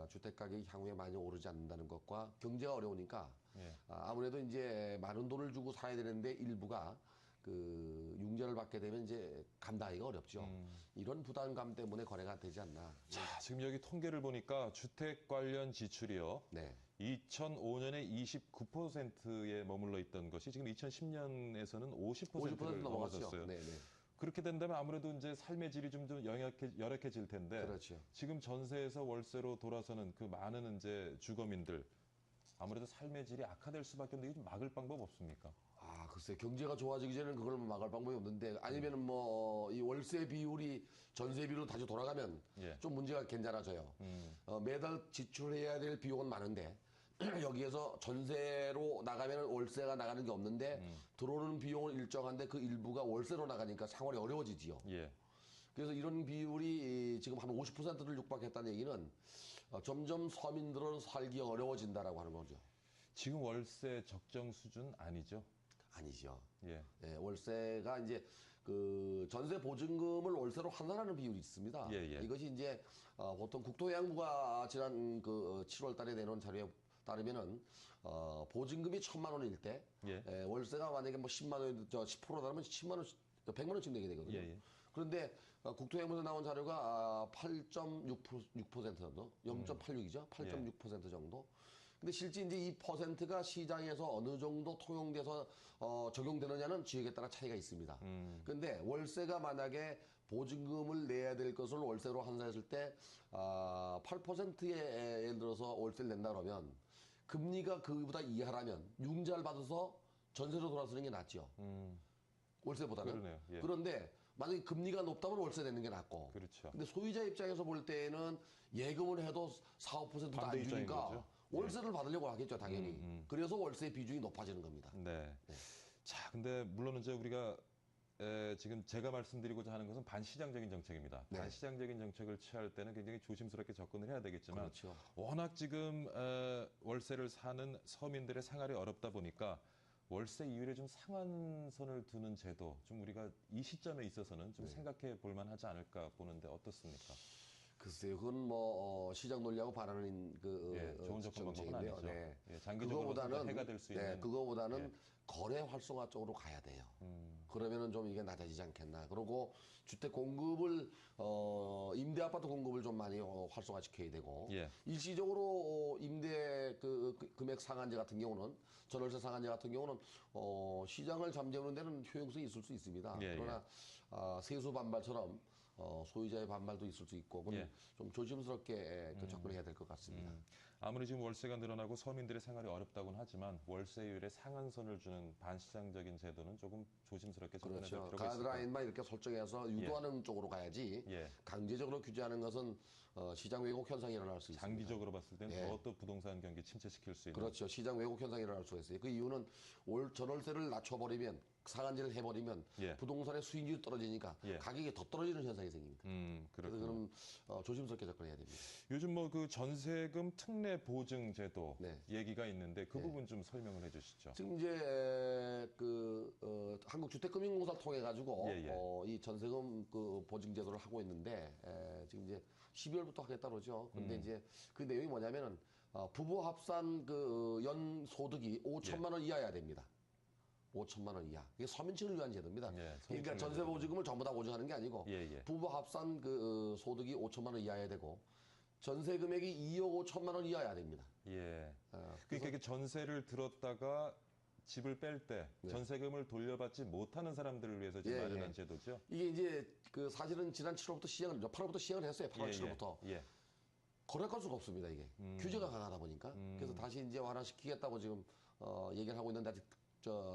주택 가격이 향후에 많이 오르지 않는다는 것과 경제가 어려우니까 예. 아무래도 이제 많은 돈을 주고 사야 되는데 일부가 그 융자를 받게 되면 이제 감당하기가 어렵죠. 이런 부담감 때문에 거래가 되지 않나. 자, 지금 여기 통계를 보니까 주택 관련 지출이요. 네. 2005년에 29%에 머물러 있던 것이 지금 2010년에서는 50%를 넘어섰어요. 네, 네. 그렇게 된다면 아무래도 이제 삶의 질이 좀 열악해질 텐데. 그렇죠. 지금 전세에서 월세로 돌아서는 그 많은 이제 주거민들 아무래도 삶의 질이 악화될 수밖에 없는데 이게 좀 막을 방법 없습니까? 글쎄 경제가 좋아지기 전에는 그걸 막을 방법이 없는데, 아니면은 뭐 이 월세 비율이 전세비로 다시 돌아가면 예. 좀 문제가 괜찮아져요. 매달 지출해야 될 비용은 많은데 여기에서 전세로 나가면 월세가 나가는 게 없는데 들어오는 비용은 일정한데 그 일부가 월세로 나가니까 생활이 어려워지지요. 예. 그래서 이런 비율이 지금 한 50%를 육박했다는 얘기는 점점 서민들은 살기 어려워진다라고 하는 거죠. 지금 월세 적정 수준 아니죠? 아니죠. 예. 예, 월세가 이제 그 전세 보증금을 월세로 환산하는 비율이 있습니다. 예, 예. 이것이 이제 보통 국토해양부가 지난 그 7월 달에 내놓은 자료에 따르면은 보증금이 1,000만 원일 때 예. 월세가 만약에 뭐 10만 원, 10%라면 10만 원, 100만 원씩 내게 되거든요. 예, 예. 그런데 국토해양부에서 나온 자료가 8.6% 정도, 0.86이죠. 8.6% 정도. 근데 실제 이제 이 퍼센트가 시장에서 어느 정도 통용돼서 적용되느냐는 지역에 따라 차이가 있습니다. 근데 월세가 만약에 보증금을 내야 될 것을 월세로 환산했을 때 8%에 예를 들어서 월세를 낸다 그러면 금리가 그보다 이하라면 융자를 받아서 전세로 돌아서는 게 낫죠. 월세보다는. 그러네요. 예. 그런데 만약에 금리가 높다면 월세 내는 게 낫고. 그렇죠. 근데 소유자 입장에서 볼 때는 예금을 해도 4, 5%도 안 반대 입장인 주니까 거죠. 월세를 받으려고 하겠죠, 당연히. 그래서 월세 비중이 높아지는 겁니다. 네. 자, 근데 물론 이제 우리가 지금 제가 말씀드리고자 하는 것은 반시장적인 정책입니다. 네. 반시장적인 정책을 취할 때는 굉장히 조심스럽게 접근을 해야 되겠지만 그렇죠. 워낙 지금 월세를 사는 서민들의 생활이 어렵다 보니까 월세 이율에 좀 상한선을 두는 제도, 좀 우리가 이 시점에 있어서는 좀 생각해 볼 만하지 않을까 보는데 어떻습니까? 글쎄요, 그건 뭐 시장 논리하고 반하는 좋은 접근 방법은 아니죠. 네. 예, 장기적으로 해가 될 수 있는. 그거보다는 거래 활성화 쪽으로 가야 돼요. 그러면은 좀 이게 낮아지지 않겠나. 그리고 주택 공급을 임대 아파트 공급을 좀 많이 활성화시켜야 되고, 예. 일시적으로 임대 금액 상한제 같은 경우는, 전월세 상한제 같은 경우는 시장을 잠재우는 데는 효용성이 있을 수 있습니다. 예, 그러나 세수 반발처럼 소유자의 반발도 있을 수 있고, 그럼 예. 좀 조심스럽게 접근해야 될 것 같습니다. 아무리 지금 월세가 늘어나고 서민들의 생활이 어렵다고는 하지만 월세율에 상한선을 주는 반시장적인 제도는 조금 조심스럽게 접근해야 될 그렇죠. 필요가 있습니다. 가이드라인만 이렇게 설정해서 유도하는 쪽으로 가야지, 강제적으로 규제하는 것은 시장 왜곡 현상이 일어날 수 있습니다. 장기적으로 봤을 때는 더 또 부동산 경기 침체시킬 수 있는. 그렇죠. 시장 왜곡 현상이 일어날 수가 있어요. 그 이유는 전월세를 낮춰버리면, 상한제를 해버리면 부동산의 수익률이 떨어지니까 가격이 더 떨어지는 현상이 생깁니다. 그래서 그럼 조심스럽게 접근해야 됩니다. 요즘 뭐 그 전세금 특례 보증 제도 얘기가 있는데 그 부분 좀 설명을 해주시죠. 지금 이제 한국주택금융공사를 통해 가지고 이 전세금 보증 제도를 하고 있는데 지금 이제 12월부터 하겠다 그러죠. 근데 이제 그 내용이 뭐냐면은 부부 합산 연 소득이 5천만 원 이하여야 됩니다. 5천만 원 이하. 이게 서민층을 위한 제도입니다. 그러니까 전세 보증금을 전부 다 보증하는 게 아니고 부부 합산 소득이 5천만 원 이하여야 되고 전세 금액이 2억 5천만 원 이하여야 됩니다. 그러니까 이게 전세를 들었다가 집을 뺄 때 전세금을 돌려받지 못하는 사람들을 위해서 지금 마련한 제도죠. 이게 이제 사실은 지난 8월부터 시행을 했어요. 8월 7월부터. 거래할 수가 없습니다, 이게. 규제가 강하다 보니까. 그래서 다시 이제 완화시키겠다고 지금 얘기를 하고 있는데 아직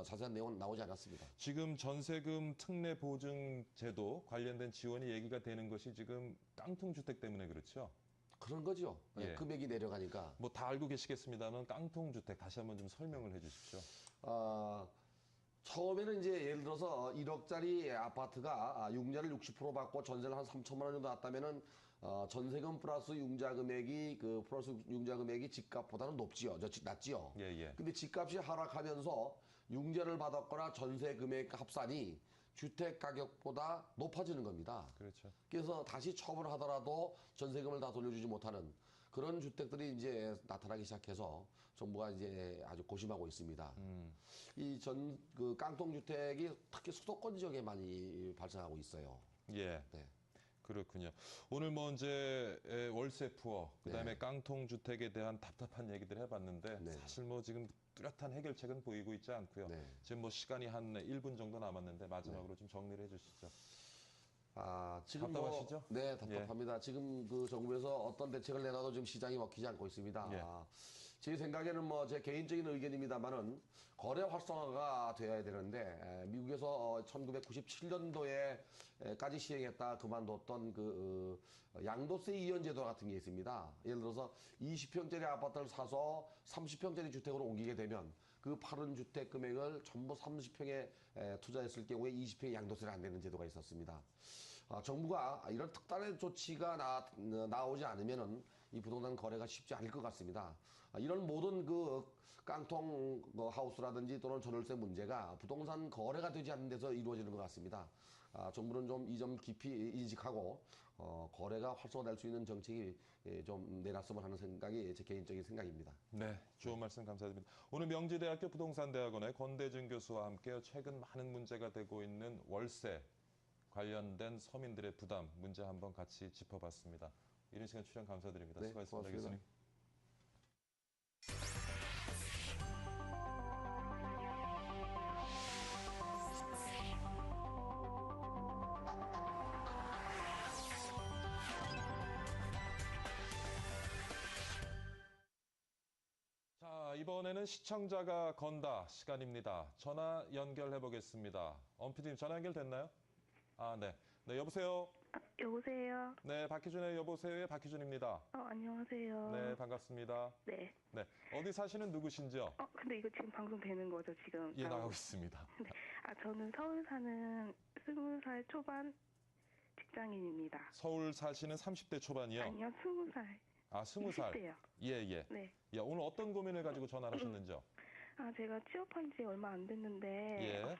자세한 내용은 나오지 않았습니다. 지금 전세금 특례 보증 제도 관련된 지원이 얘기가 되는 것이 지금 깡통주택 때문에 그렇죠? 그런 거죠. 예. 금액이 내려가니까. 뭐 다 알고 계시겠습니다만 깡통주택 다시 한번 좀 설명을 해 주십시오. 처음에는 이제 예를 들어서 1억짜리 아파트가 융자를 60% 받고 전세를 한 3천만 원 정도 났다면은 전세금 플러스 융자 금액이 집값보다는 낮지요. 예. 근데 집값이 하락하면서 융자를 받았거나 전세 금액 합산이 주택 가격보다 높아지는 겁니다. 그렇죠. 그래서 다시 처분하더라도 전세금을 다 돌려주지 못하는 그런 주택들이 이제 나타나기 시작해서 정부가 이제 아주 고심하고 있습니다. 이 그 깡통주택이 특히 수도권 지역에 많이 발생하고 있어요. 예. 네. 그렇군요. 오늘 뭐 이제 월세 푸어, 그다음에 네. 깡통주택에 대한 답답한 얘기들 해봤는데 네. 사실 뭐 지금 뚜렷한 해결책은 보이고 있지 않고요. 네. 지금 뭐 시간이 한 1분 정도 남았는데 마지막으로 좀 정리를 해주시죠. 지금 답답하시죠? 네, 답답합니다. 지금 그 정부에서 어떤 대책을 내놔도 지금 시장이 먹히지 않고 있습니다. 예. 제 생각에는 뭐 제 개인적인 의견입니다만은 거래 활성화가 되어야 되는데 미국에서 1997년도에까지 시행했다 그만뒀던 그 양도세 이연 제도 같은 게 있습니다. 예를 들어서 20평짜리 아파트를 사서 30평짜리 주택으로 옮기게 되면 그 파른 주택 금액을 전부 30평에 투자했을 경우에 20평에 양도세를 안 내는 제도가 있었습니다. 정부가 이런 특단의 조치가 나오지 않으면은 이 부동산 거래가 쉽지 않을 것 같습니다. 이런 모든 그 깡통 하우스라든지 또는 전월세 문제가 부동산 거래가 되지 않는 데서 이루어지는 것 같습니다. 정부는 좀 이 점 깊이 인식하고 거래가 활성화될 수 있는 정책이 좀 내놨으면 하는 생각이 제 개인적인 생각입니다. 네, 좋은 말씀 감사드립니다. 오늘 명지대학교 부동산대학원의 권대중 교수와 함께 최근 많은 문제가 되고 있는 월세 관련된 서민들의 부담 문제 한번 같이 짚어봤습니다. 이런 시간 출연 감사드립니다. 네, 수고하셨습니다, 고맙습니다. 교수님. 자, 이번에는 시청자가 건다 시간입니다. 전화 연결해 보겠습니다. 엄피디님 전화 연결됐나요? 네. 네, 여보세요? 여보세요? 네, 박희준의 여보세요의 박희준입니다. 안녕하세요. 네, 반갑습니다. 네. 네, 어디 사시는 누구신지요? 근데 이거 지금 방송 되는 거죠, 지금? 예, 나가고 있습니다. 네. 저는 서울 사는 20살 초반 직장인입니다. 서울 사시는 30대 초반이요? 아니요, 20살. 20살? 20대요. 예. 네. 야, 오늘 어떤 고민을 가지고 전화를 하셨는지요? 제가 취업한 지 얼마 안 됐는데, 예.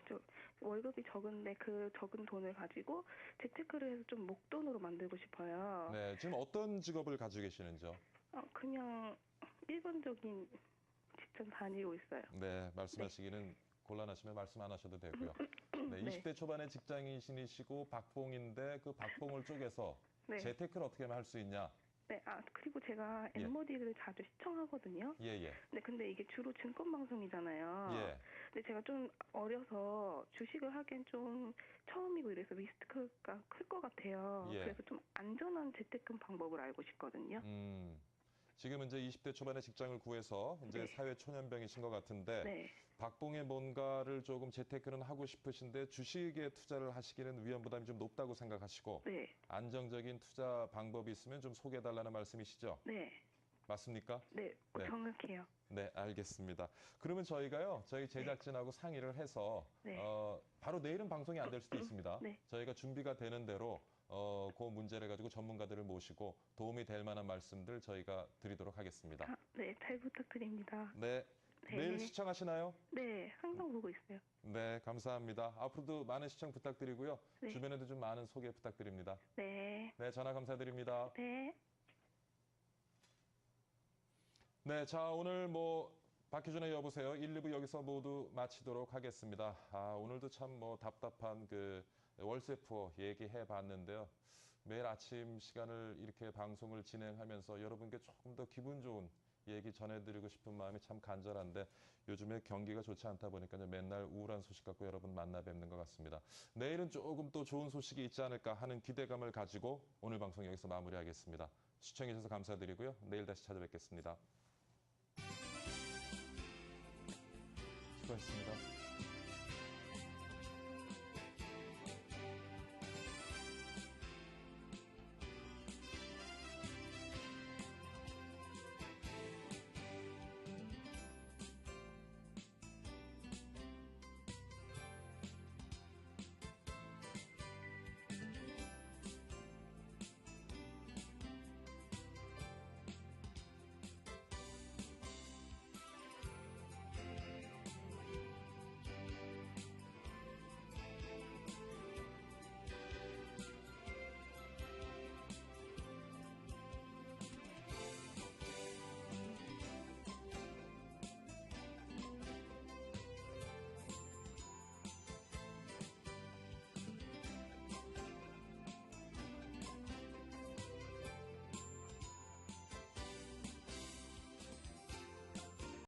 월급이 적은데 그 적은 돈을 가지고 재테크를 해서 좀 목돈으로 만들고 싶어요. 네, 지금 어떤 직업을 가지고 계시는지요? 그냥 일반적인 직장 다니고 있어요. 네, 말씀하시기는 곤란하시면 말씀 안 하셔도 되고요. 네, 네. 20대 초반의 직장인이시고 박봉인데 그 박봉을 쪼개서 네. 재테크를 어떻게 하면 할 수 있냐? 네, 그리고 제가 예. 엠모디를 자주 시청하거든요. 예. 네, 근데 이게 주로 증권 방송이잖아요. 예. 근데 제가 좀 어려서 주식을 하기엔 좀 처음이고 이래서 리스크가 클 것 같아요. 예. 그래서 좀 안전한 재테크 방법을 알고 싶거든요. 지금 이제 20대 초반의 직장을 구해서 이제 네. 사회 초년병이신 것 같은데 네. 박봉에 뭔가를 조금 재테크는 하고 싶으신데 주식에 투자를 하시기는 위험 부담이 좀 높다고 생각하시고 네. 안정적인 투자 방법이 있으면 좀 소개해달라는 말씀이시죠? 네. 맞습니까? 네, 네. 정확해요. 네, 알겠습니다. 그러면 저희가요, 저희 제작진하고 상의를 해서 네. 바로 내일은 방송이 안 될 수도 있습니다. 네. 저희가 준비가 되는 대로 그 문제를 가지고 전문가들을 모시고 도움이 될 만한 말씀들 저희가 드리도록 하겠습니다. 네, 잘 부탁드립니다. 네. 네. 매일 시청하시나요? 네, 항상 보고 있어요. 네, 감사합니다. 앞으로도 많은 시청 부탁드리고요. 네. 주변에도 좀 많은 소개 부탁드립니다. 네. 네, 전화 감사드립니다. 네. 네, 자, 오늘 박희준의 여보세요. 1, 2부 여기서 모두 마치도록 하겠습니다. 오늘도 참 답답한 그 월세 푸어 얘기해 봤는데요. 매일 아침 시간을 이렇게 방송을 진행하면서 여러분께 조금 더 기분 좋은 얘기 전해드리고 싶은 마음이 참 간절한데 요즘에 경기가 좋지 않다 보니까 맨날 우울한 소식 갖고 여러분 만나 뵙는 것 같습니다. 내일은 조금 또 좋은 소식이 있지 않을까 하는 기대감을 가지고 오늘 방송 여기서 마무리하겠습니다. 시청해주셔서 감사드리고요. 내일 다시 찾아뵙겠습니다. 수고하셨습니다.